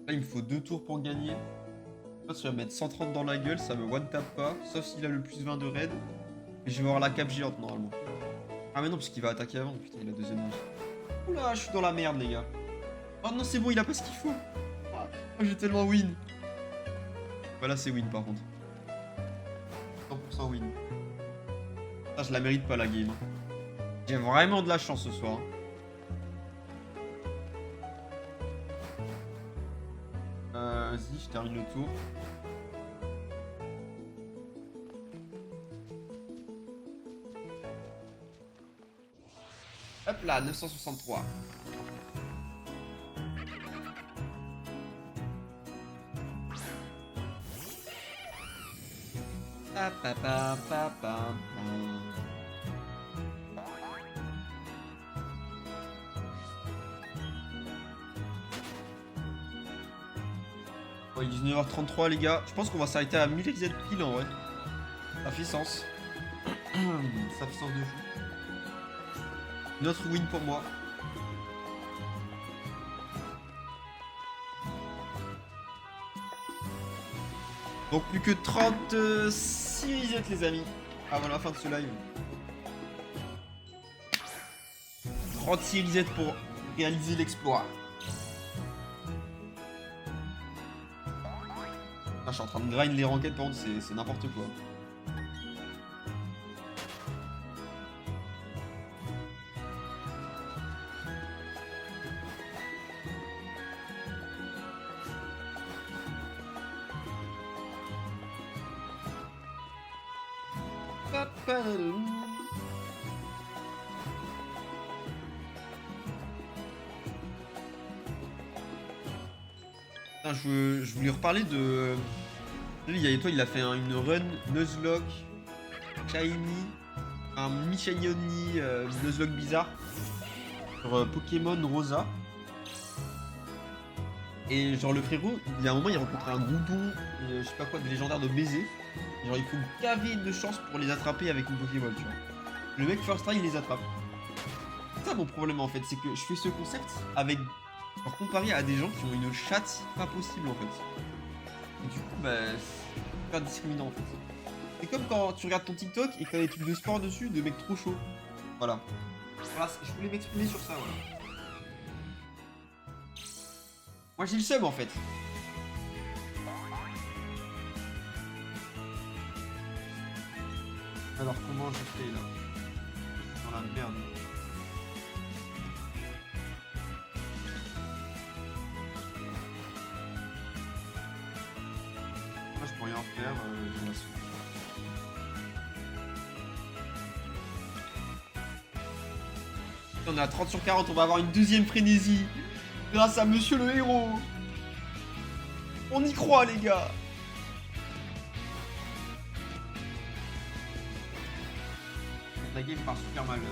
Là il me faut 2 tours pour gagner. Là tu vas mettre 130 dans la gueule, ça me one tap pas. Sauf s'il a le plus 20 de raid. Et je vais avoir la cape géante normalement. Ah mais non parce qu'il va attaquer avant, putain il a 2 ennemis. Oula je suis dans la merde les gars. Oh non c'est bon il a pas ce qu'il faut. Oh j'ai tellement win. Voilà, c'est win par contre. 100% win. Ça, je la mérite pas la game. J'ai vraiment de la chance ce soir. Vas-y, je termine le tour. Hop là, 963. Pa, pa, pa, pa, pa, pa. Ouais, il est 19h33 les gars. Je pense qu'on va s'arrêter à 1000 XZ pile en vrai. Ça fait sens. Ça fait sens de fou. Notre win pour moi. Donc plus que 36 resets les amis. Avant la fin de ce live. 36 resets pour réaliser l'exploit. Ah, je suis en train de grind les ranked par contre, c'est n'importe quoi. Putain, je voulais reparler de... Lui, il a fait une run Nuzlocke, Shiny, un Mi-Shiny Nuzlocke bizarre sur Pokémon Rosa. Et genre le frérot, il y a un moment il rencontre un Groudon, je sais pas quoi, des légendaires de baiser. Genre il faut gaver de chance pour les attraper avec une Pokéball, tu vois. Le mec first try il les attrape. C'est ça mon problème en fait, c'est que je fais ce concept avec... genre comparé à des gens qui ont une chatte pas possible en fait. Et du coup bah c'est super discriminant en fait. C'est comme quand tu regardes ton TikTok et que t'as des trucs de sport dessus de mecs trop chauds. Voilà. Voilà, je voulais m'exprimer sur ça, voilà. Moi j'ai le seum en fait. Alors comment je fais là? Dans la merde. Moi je peux rien faire, j'ai la soupe. On est à 30 sur 40, on va avoir une deuxième frénésie. Grâce à monsieur le héros. On y croit les gars. La game part super mal là,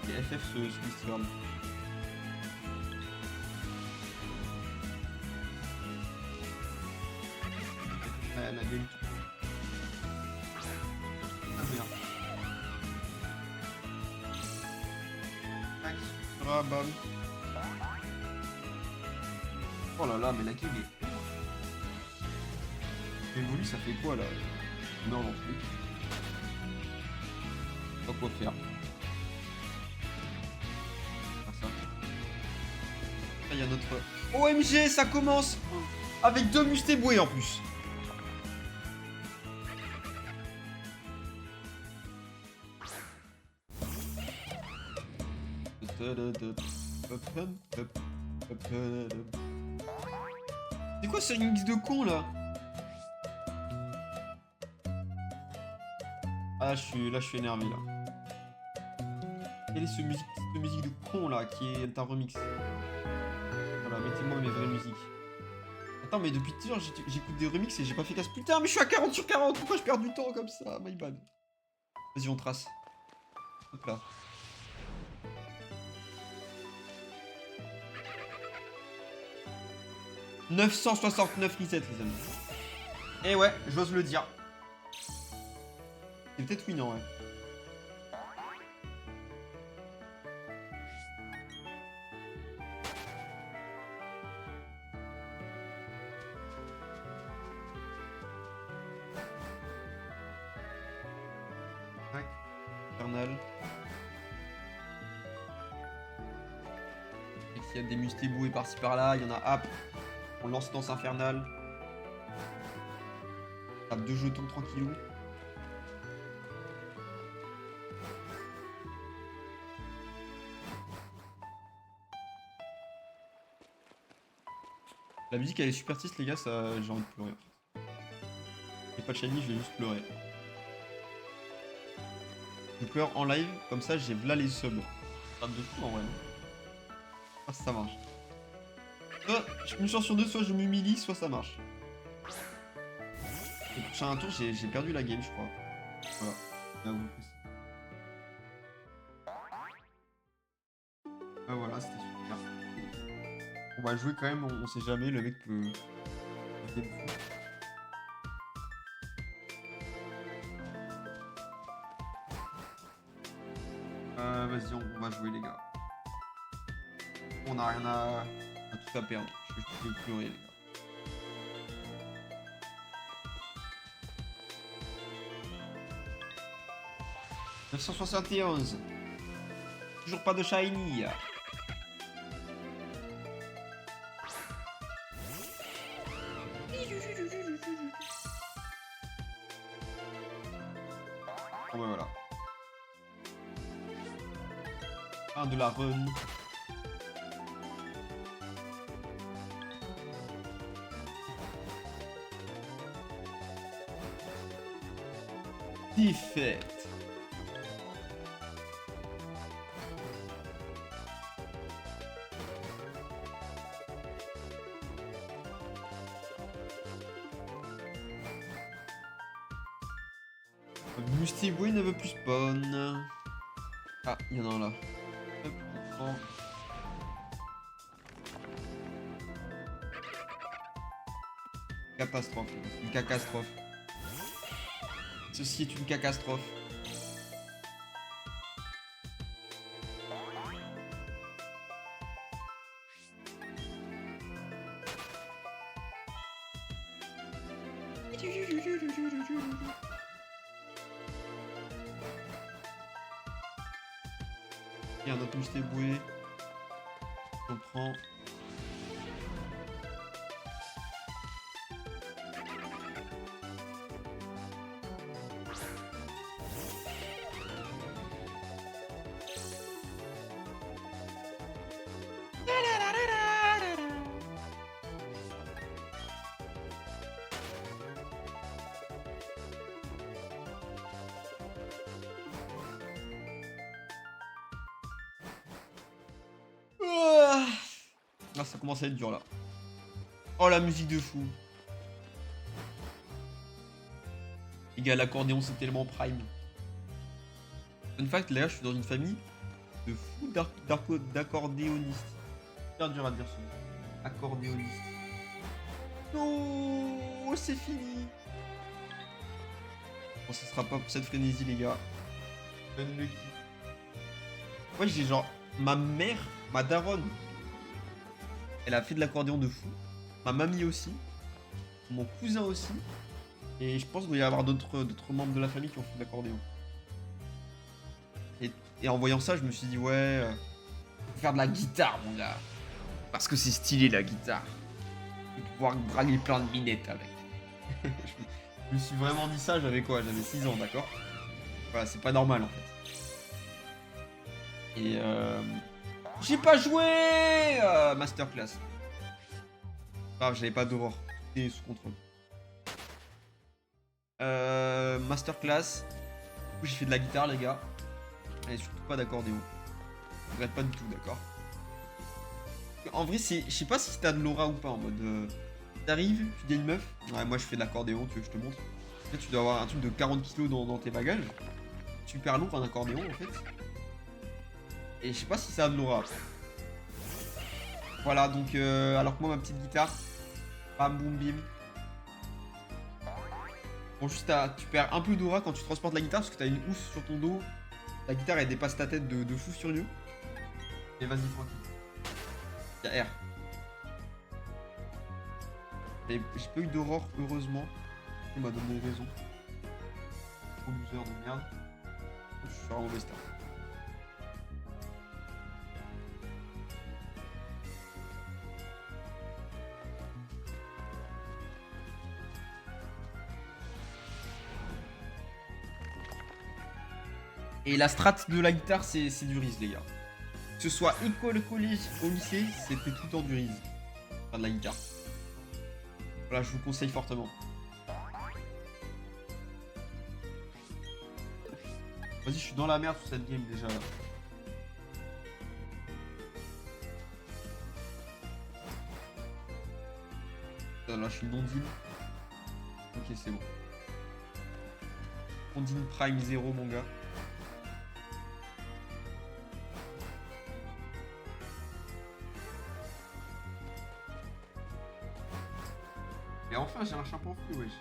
je pense. Et FF se disturbe. La game. Ah merde. Tac. Ah bam. Oh là là, mais la game est... Évolue, ça fait quoi là? Non, non plus. Pas quoi faire. Faire ça. Là, il y a notre... OMG, ça commence avec 2 Mustéboués en plus. C'est quoi ce mix de con là? Ah, là, je suis énervé là. Quelle est ce musique de con là qui est un remix? Voilà, mettez-moi mes vraies musiques. Attends, mais depuis tout à l'heure, j'écoute des remixes et j'ai pas fait casse. Putain, mais je suis à 40 sur 40. Pourquoi je perds du temps comme ça? My bad. Vas-y, on trace. Hop là. « 969 resets, les amis. » Et ouais, j'ose le dire. C'est peut-être win en vrai. Tac. Infernal. Et s'il y a des Mustéboués par-ci par-là, il y en a App. On lance Danse Infernale. Tape 2 jetons tranquillou. La musique elle est super triste les gars, ça j'ai envie de pleurer. J'ai pas de shiny, je vais juste pleurer. Je pleure en live, comme ça j'ai v'là les subs. Ça de fou en vrai. Ah ça marche. Soit, une chance sur deux, soit je m'humilie, soit ça marche. Le prochain tour, j'ai perdu la game, je crois. Voilà. J'avoue que c'est- Ah voilà, c'était super. On va jouer quand même, on sait jamais, le mec peut... Il est fou. Vas-y, on va jouer les gars. On a rien à tout à perdre. Je peux pleurer les gars. « 971. Toujours pas de shiny. Bon ben voilà. Fin de la run. Défaite. Mustiboué ne veut plus spawn. Ah, il y en a un là. Hop, on prend. Catastrophe. Une catastrophe. Ceci est une catastrophe. Il y a un autre Mustiboué. On prend. Ah, ça commence à être dur là. Oh la musique de fou. Les gars, l'accordéon c'est tellement prime. Fun fact, là je suis dans une famille de fous d'accordéonistes. Super dur à dire ce mot. Accordéoniste. Non, c'est fini. Bon, ce sera pas pour cette frénésie les gars. Ouais, j'ai genre ma mère, ma daronne. Elle a fait de l'accordéon de fou. Ma mamie aussi. Mon cousin aussi. Et je pense qu'il doit y avoir d'autres membres de la famille qui ont fait de l'accordéon. Et en voyant ça, je me suis dit, ouais, faut faire de la guitare, mon gars. Parce que c'est stylé, la guitare. Je vais pouvoir draguer plein de minettes avec. Je me suis vraiment dit ça, j'avais quoi? J'avais 6 ans, d'accord? Voilà, c'est pas normal, en fait. Et j'ai pas joué Masterclass. Grave, j'avais pas d'aurore. C'était sous contrôle. Masterclass. Du coup, j'ai fait de la guitare, les gars. Et surtout pas d'accordéon. Je regrette pas du tout, d'accord. En vrai, c'est, je sais pas si t'as de l'aura ou pas en mode. T'arrives, tu gagnes une meuf. Ouais, moi je fais de l'accordéon, tu veux que je te montre. En fait, tu dois avoir un truc de 40 kilos dans tes bagages. Super lourd un accordéon en fait. Et je sais pas si ça a de l'aura. Voilà, donc alors que moi ma petite guitare. Bam boum bim. Bon, juste tu perds un peu d'aura quand tu transportes la guitare parce que t'as une housse sur ton dos. La guitare elle dépasse ta tête de fou furieux. Et vas-y, tranquille. Y'a R. J'ai pas eu d'aurore, heureusement. Il m'a donné raison. Trop loser de merde. Je suis sur un mauvais start. Et la strat de la guitare, c'est du Riz, les gars. Que ce soit école, collège, au lycée, c'était tout le temps du Riz. Enfin, de la guitare. Voilà, je vous conseille fortement. Vas-y, je suis dans la merde sur cette game déjà. Là, je suis non-deal. Ok, c'est bon. Ondine Prime 0, mon gars. Et enfin, j'ai un chapon fou, wesh.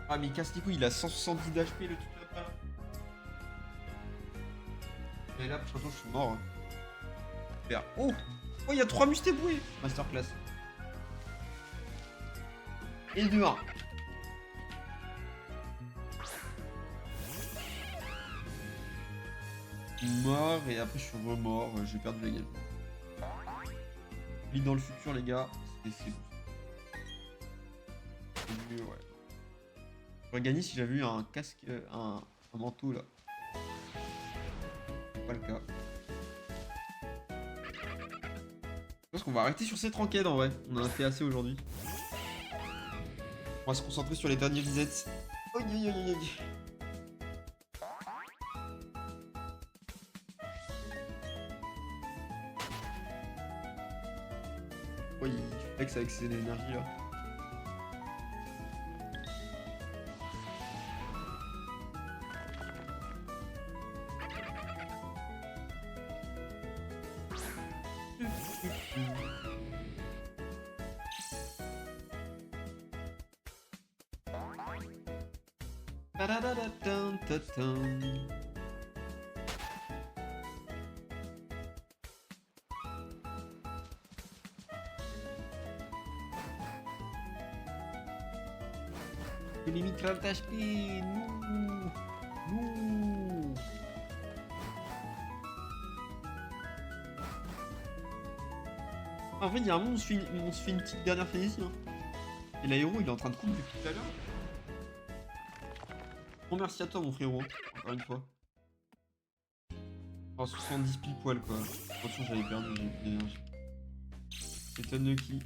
Ah, mais il casse les couilles, il a 170 d'HP, le truc là-bas. Et là, bientôt, je suis mort. Hein. Super. Oh, oh, il y a 3 mustéboués. Masterclass. Et le 2-1. Mort, et après, je suis remort. J'ai perdu la game. Lit dans le futur, les gars. C'est mieux, ouais. J'aurais gagné si j'avais eu un casque, un manteau là. C'est pas le cas. Je pense qu'on va arrêter sur cette enquête en vrai. On en a fait assez aujourd'hui. On va se concentrer sur les derniers resets. Aïe aïe aïe aïe. Oh, il flex avec ses énergies là. Limite 30 HP. Non. Non. En fait, il y a un moment, on se fait une petite dernière frénésie. Hein. Et l'aéro, il est en train de couper depuis tout à l'heure. Bon, merci à toi, mon frérot. Encore une fois. Oh, 70 pile poil, quoi. Attention, j'avais perdu, j'ai plus d'énergie. C'est unlucky.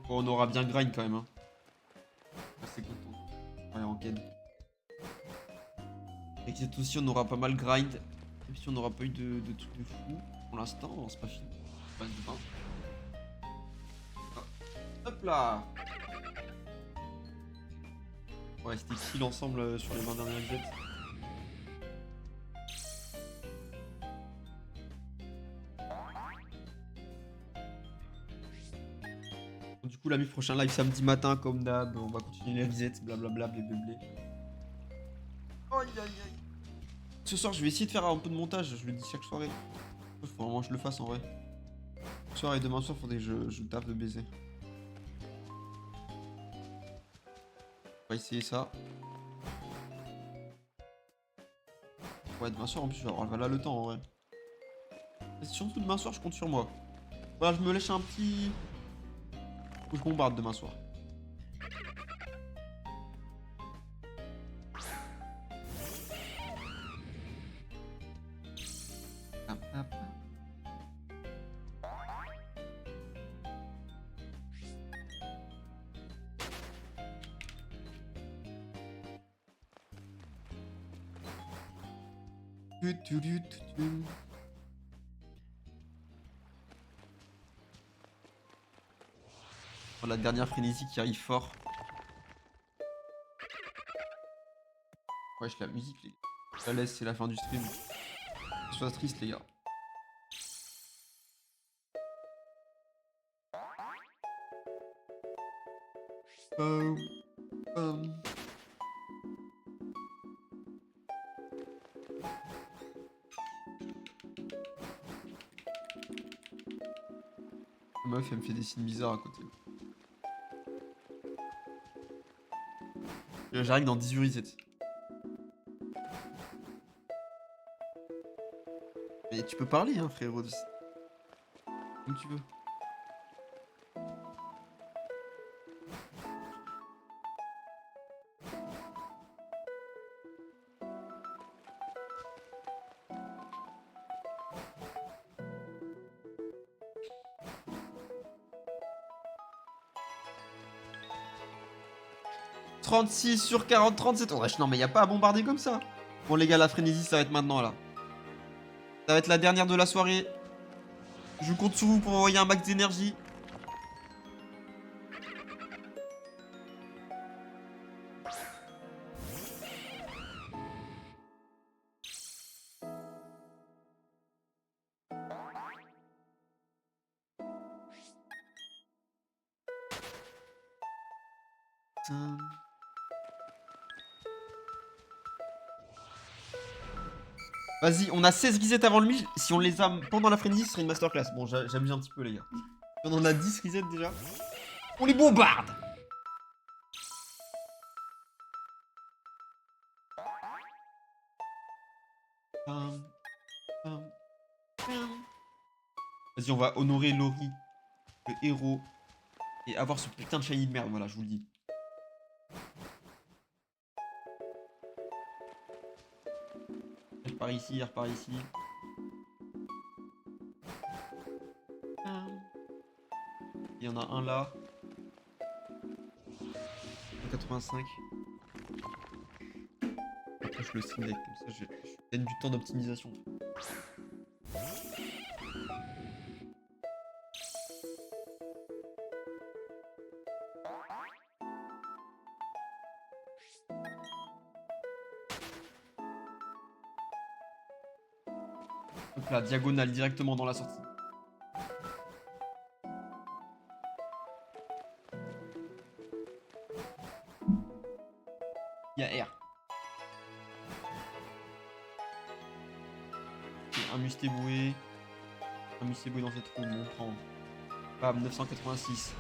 Bon, on aura bien grind quand même. Hein. C'est content. Ouais, en quête. Et que aussi, on aura pas mal grind. Et puis, on n'aura pas eu de trucs de fou. Pour l'instant, c'est pas fini. On passe du pain. Hop là. Ouais, c'était kill ensemble sur les 20 dernières exits. Du coup, l'ami, prochain live samedi matin, comme d'hab. On va continuer les resets, blablabla, blablabla. Aïe aïe aïe. Ce soir, je vais essayer de faire un peu de montage. Je le dis chaque soirée. Faut vraiment que je le fasse en vrai. Ce soir et demain soir, faudrait que je tape de baiser. On va essayer ça. Ouais, demain soir, en plus, je vais avoir là le temps en vrai. Et surtout demain soir, je compte sur moi. Voilà, je me lâche un petit. Faut que je bombarde demain soir. Oh, la dernière frénésie qui arrive fort. Wesh, la musique, les gars. Je la laisse, c'est la fin du stream. Sois triste, les gars. La meuf, elle me fait des signes bizarres à côté. J'arrive dans 18 resets. mais tu peux parler, hein, frérot. Comme tu veux. « 36 sur 40, 37. Oh, wesh, non, mais y a pas à bombarder comme ça. Bon, les gars, la frénésie, ça va être maintenant, là. Ça va être la dernière de la soirée. Je compte sur vous pour envoyer un max d'énergie. Vas-y, on a 16 resets avant le 1000. Si on les a pendant la frénésie, ce serait une masterclass. Bon, j'abuse un petit peu, les gars. On en a 10 resets déjà. On les bombarde. Vas-y, on va honorer Lori, le héros, et avoir ce putain de shiny de merde, voilà, je vous le dis. Il repart ici, il repart ici. Il y en a un là. 85. Après, je le stream deck, comme ça, je gagne du temps d'optimisation. Donc là, diagonale directement dans la sortie. Il y a R. Un mustéboué. Un mustéboué dans cette roue, on prend. Bam, 986.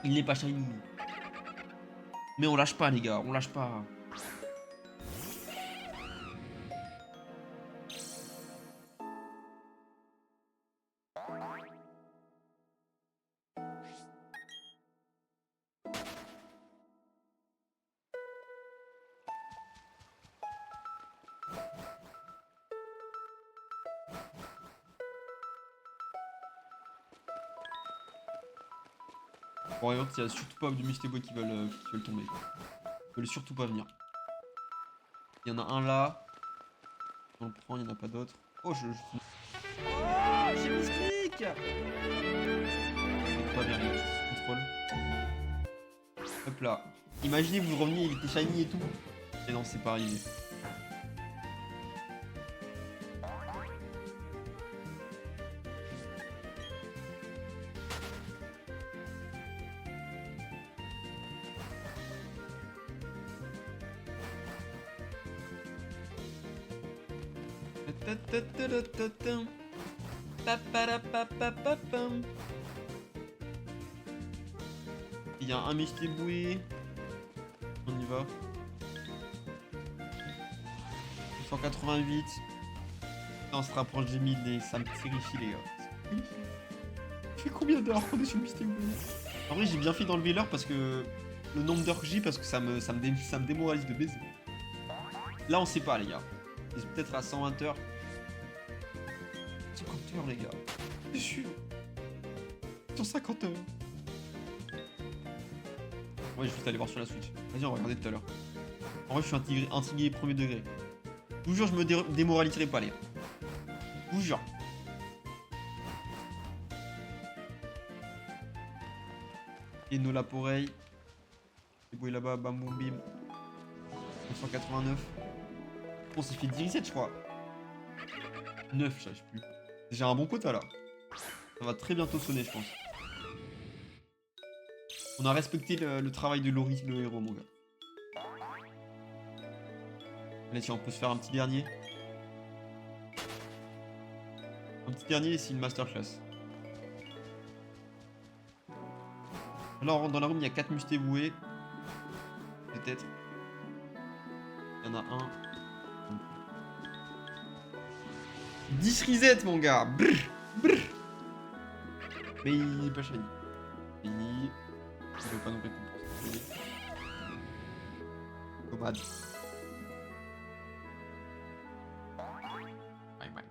Il n'est pas shiny. Mais on lâche pas, les gars, on lâche pas. Bon, il y a surtout pas de Musteboy qui veulent tomber. Ils veulent surtout pas venir. Il y en a un là. On le prend, il n'y en a pas d'autres. Oh, Oh, j'ai mis clic. Pas bien, les gars, contrôle. Hop là. Imaginez, vous reveniez, il était shiny et tout. Et non, c'est pas arrivé. Il y a un Mistiboué. On y va. 188. On se rapproche des 1000 et ça me terrifie, les gars. Ça fait combien d'heures qu'on est sur Mistiboué? En vrai, j'ai bien fait d'enlever l'heure parce que le nombre d'heures que j'ai, parce que ça me démoralise de baiser. Là, on sait pas, les gars. C'est peut-être à 120 heures. 50 heures, les gars. Je suis 150 heures. Ouais, je vais juste aller voir sur la Switch. Vas-y, on va regarder tout à l'heure. En vrai, je suis intrigué premier degré. Je vous jure, je me démoraliserai pas, les gars. Je vous jure. Et nos laporeilles. Les boys là-bas, bam boum bim. 989. Bon, ça fait 10 resets, je crois. 9, je sais plus. J'ai un bon quota là. Ça va très bientôt sonner, je pense. On a respecté le travail de Loris, le héros, mon gars. Allez, tiens, on peut se faire un petit dernier. Un petit dernier, c'est une masterclass. Là, on rentre dans la room, il y a 4 mustéboués. Peut-être. Il y en a un. 10 reset, mon gars. Brr, brr. Mais il est pas shiny. Fini. Je vais pas nous récompenser. Dommage. Bye bye.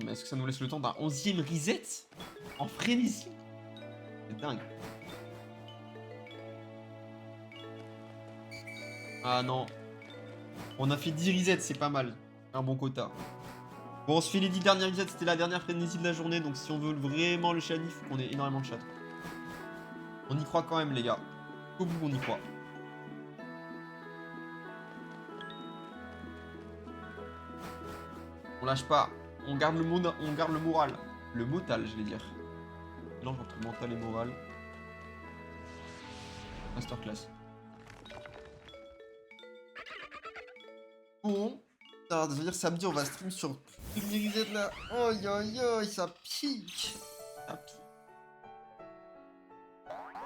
Mais est-ce que ça nous laisse le temps d'un 11e reset en frénésie? C'est dingue. Ah non. On a fait 10 resets, c'est pas mal. Un bon quota. Bon, on se fait les 10 dernières resets, c'était la dernière frénésie de la journée, donc si on veut vraiment le shiny, il faut qu'on ait énormément de chat. On y croit quand même, les gars. Au bout, on y croit. On lâche pas. On garde le moral. Le motal, je vais dire. Mélange entre mental et moral. Masterclass. Bon. Ça veut dire samedi, on va stream sur reset là. Aïe aïe aïe, ça pique. Ça pique.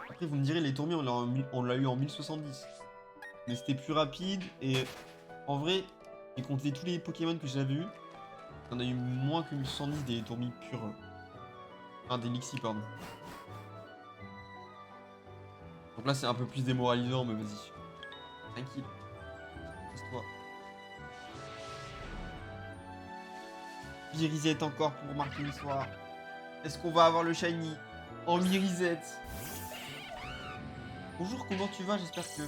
Après, vous me direz, les tourmis, on l'a eu en 1070. Mais c'était plus rapide et en vrai, j'ai compté tous les Pokémon que j'avais eu. On a eu moins que 1110 des tourmis purs. Enfin, des Lixie, pardon. Donc là, c'est un peu plus démoralisant, mais vas-y. Tranquille. Laisse-toi. Mi-reset encore pour marquer l'histoire. Est-ce qu'on va avoir le shiny en mi-reset? Bonjour, comment tu vas? J'espère que...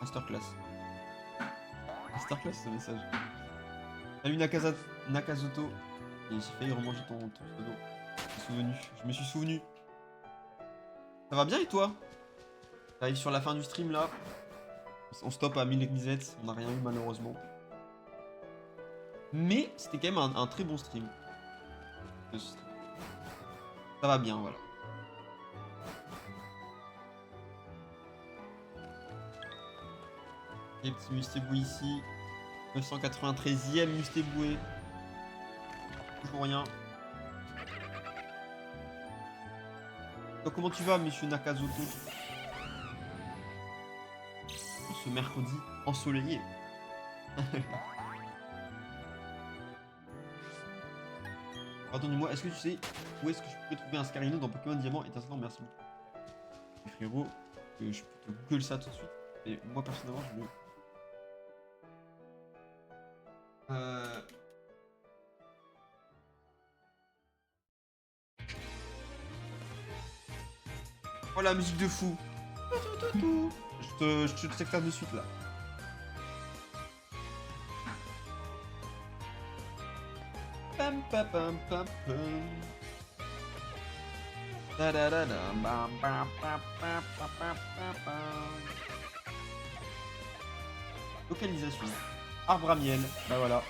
Masterclass. Masterclass, ce message. Salut Nakazoto. Et j'ai failli remanger ton pseudo. Je me suis souvenu. Ça va bien et toi? T'arrives sur la fin du stream là. On stoppe à 1000 resets. On n'a rien eu malheureusement. Mais c'était quand même un très bon stream. Ça va bien, voilà. Les petits Mustéboué ici. 993e Mustéboué. Toujours rien. Donc, comment tu vas, monsieur Nakazoto? Ce mercredi ensoleillé. Attendez-moi, est-ce que tu sais où est-ce que je pourrais trouver un Scarino dans Pokémon Diamant étincelant? Merci beaucoup. Et frérot, je peux te google ça tout de suite. Et moi personnellement, je le... Oh la musique de fou. Je te faire de suite là. Pam pam pam pam pam. Da da da da. Bam bam bam bam bam bam. Localisation. Arbre à miel. Bah voilà.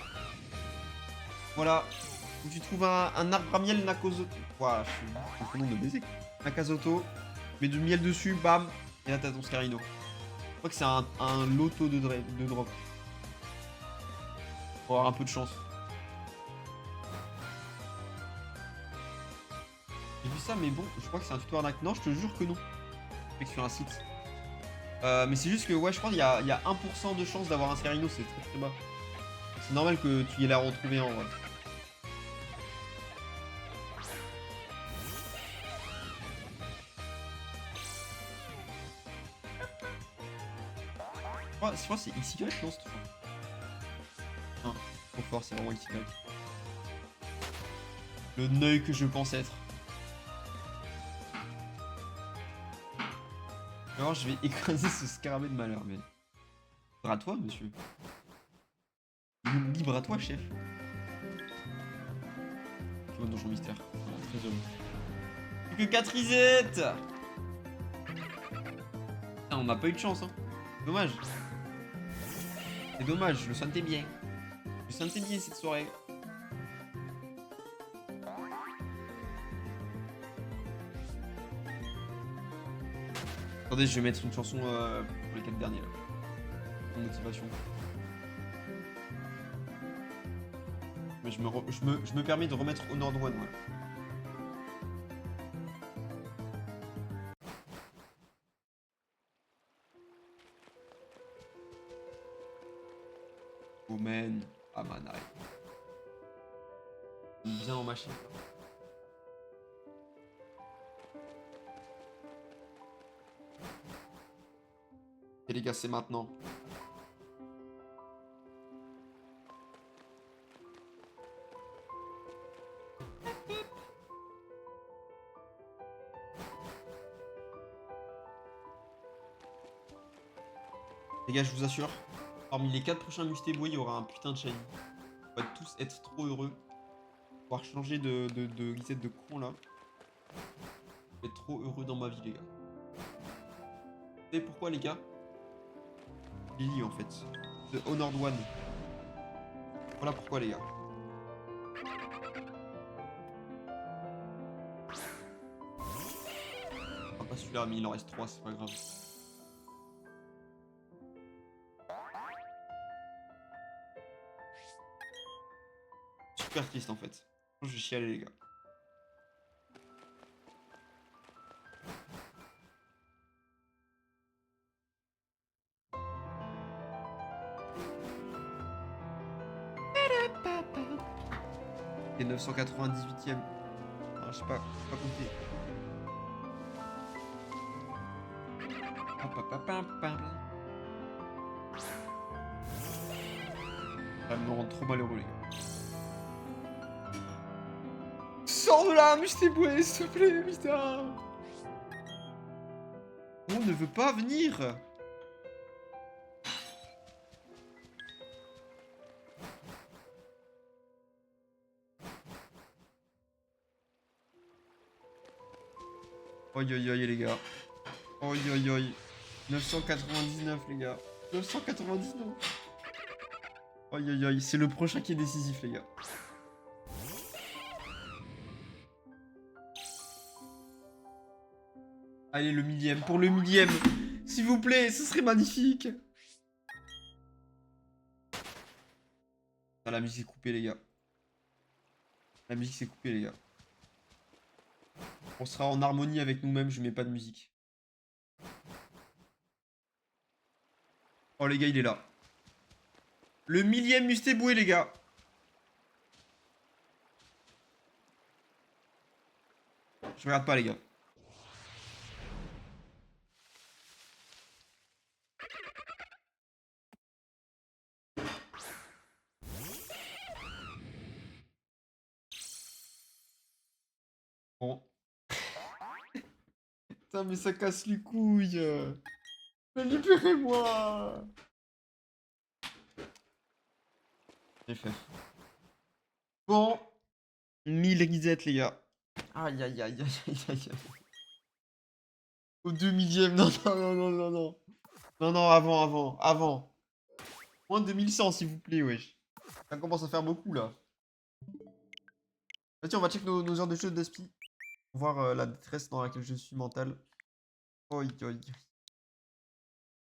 Voilà. Où tu trouves un arbre à miel Nakazoto. Ouah, je suis un nom de baiser. Nakazoto. Mets du miel dessus, bam. Et là t'as ton Scarino. Je crois que c'est un loto de drop. Faut avoir un peu de chance. J'ai vu ça, mais bon, je crois que c'est un tuto arnaque. Non, je te jure que non. Je sur un site. Mais c'est juste que, ouais, je crois qu'il y a 1% de chance d'avoir un Scarino, c'est très très bas. C'est normal que tu y aies la retrouver en vrai. Je crois que c'est XY, non, c'est trop fort. Non, trop fort, c'est vraiment XY. Le nœud que je pense être. Alors je vais écraser ce scarabée de malheur, mais... Libre à toi, monsieur. Libre à toi, chef. Tu vois, donjon mystère. Très heureux. Plus que 4 resets. Putain, on n'a pas eu de chance, hein. Dommage. C'est dommage, je le sentais bien. Je le sentais bien cette soirée. Attendez, je vais mettre une chanson pour les 4 derniers là. Pour motivation. Mais je me permets de remettre Honor One, voilà. man, arrête. Bien en machine. Et les gars, c'est maintenant. Les gars, je vous assure, parmi les 4 prochains Mustéboué, il y aura un putain de shiny. On va tous être trop heureux. Pouvoir changer de reset de con là. Je vais être trop heureux dans ma vie, les gars. Vous savez pourquoi, les gars? Lily, en fait. De Honored One. Voilà pourquoi, les gars. Ah, pas celui-là, mais il en reste 3, c'est pas grave. Super triste, en fait. Je vais chialer, les gars. Et 998ème. Alors, je sais pas compter. Ça me rend trop malheureux, les gars. Sors de là, Mustéboué, s'il te plaît, putain. On ne veut pas venir. Oi, oi, oi, les gars. Oi, oi, oi. 999, les gars. 999. Oi, oi, oi. C'est le prochain qui est décisif, les gars. Allez, le millième. Pour le millième. S'il vous plaît, ce serait magnifique. Ah, la musique est coupée, les gars. La musique s'est coupée, les gars. On sera en harmonie avec nous-mêmes, je mets pas de musique. Oh, les gars, il est là. Le millième Mustéboué, les gars. Je regarde pas, les gars. Bon. Putain, mais ça casse les couilles. Mais libérez-moi. J'ai fait. Bon. 1000 risettes, les gars. Aïe, aïe, aïe, aïe, aïe, aïe. Au 2 millième. Non, non, non, non, non, non. Non, non, avant. Moins de 2100, s'il vous plaît, wesh. Ça commence à faire beaucoup, là. Bah, tiens, on va check nos heures de jeu d'Aspi. Pour voir la détresse dans laquelle je suis mentale. Oi, oi.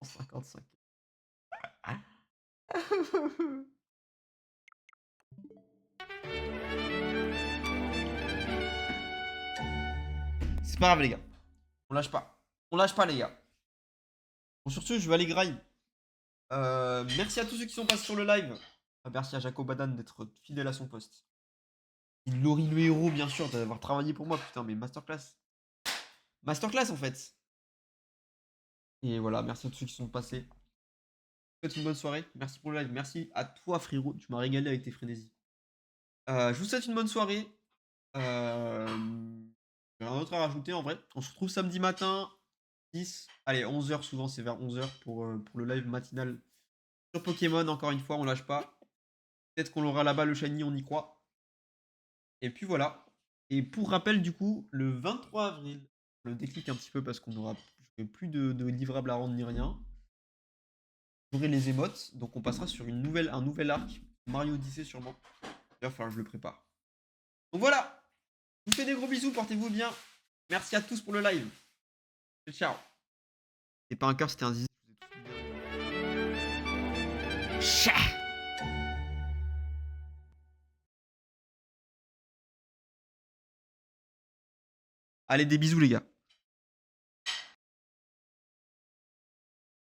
155. C'est pas grave, les gars. On lâche pas. On lâche pas, les gars. Bon, sur ce, je vais aller graille. Merci à tous ceux qui sont passés sur le live. Merci à Jaco Badan d'être fidèle à son poste. Laurie le héros, bien sûr, d'avoir travaillé pour moi. Putain, mais masterclass. Masterclass, en fait. Et voilà, merci à tous ceux qui sont passés. Je vous souhaite une bonne soirée. Merci pour le live. Merci à toi, frérot. Tu m'as régalé avec tes frénésies. Je vous souhaite une bonne soirée. J'ai rien d'autre à rajouter en vrai. On se retrouve samedi matin. 10. Allez, 11h souvent, c'est vers 11h pour le live matinal sur Pokémon. Encore une fois, on lâche pas. Peut-être qu'on l'aura là-bas, le shiny, on y croit. Et puis voilà. Et pour rappel, du coup, le 23 avril, le déclic un petit peu parce qu'on aura plus de livrables à rendre ni rien. J'aurai les émotes, donc on passera sur un nouvel arc. Mario Odyssey sûrement. Il va falloir que je le prépare. Donc voilà. Je vous fais des gros bisous, portez-vous bien. Merci à tous pour le live. Ciao. C'est pas un cœur, c'était un zizi. Ciao. Allez, des bisous les gars.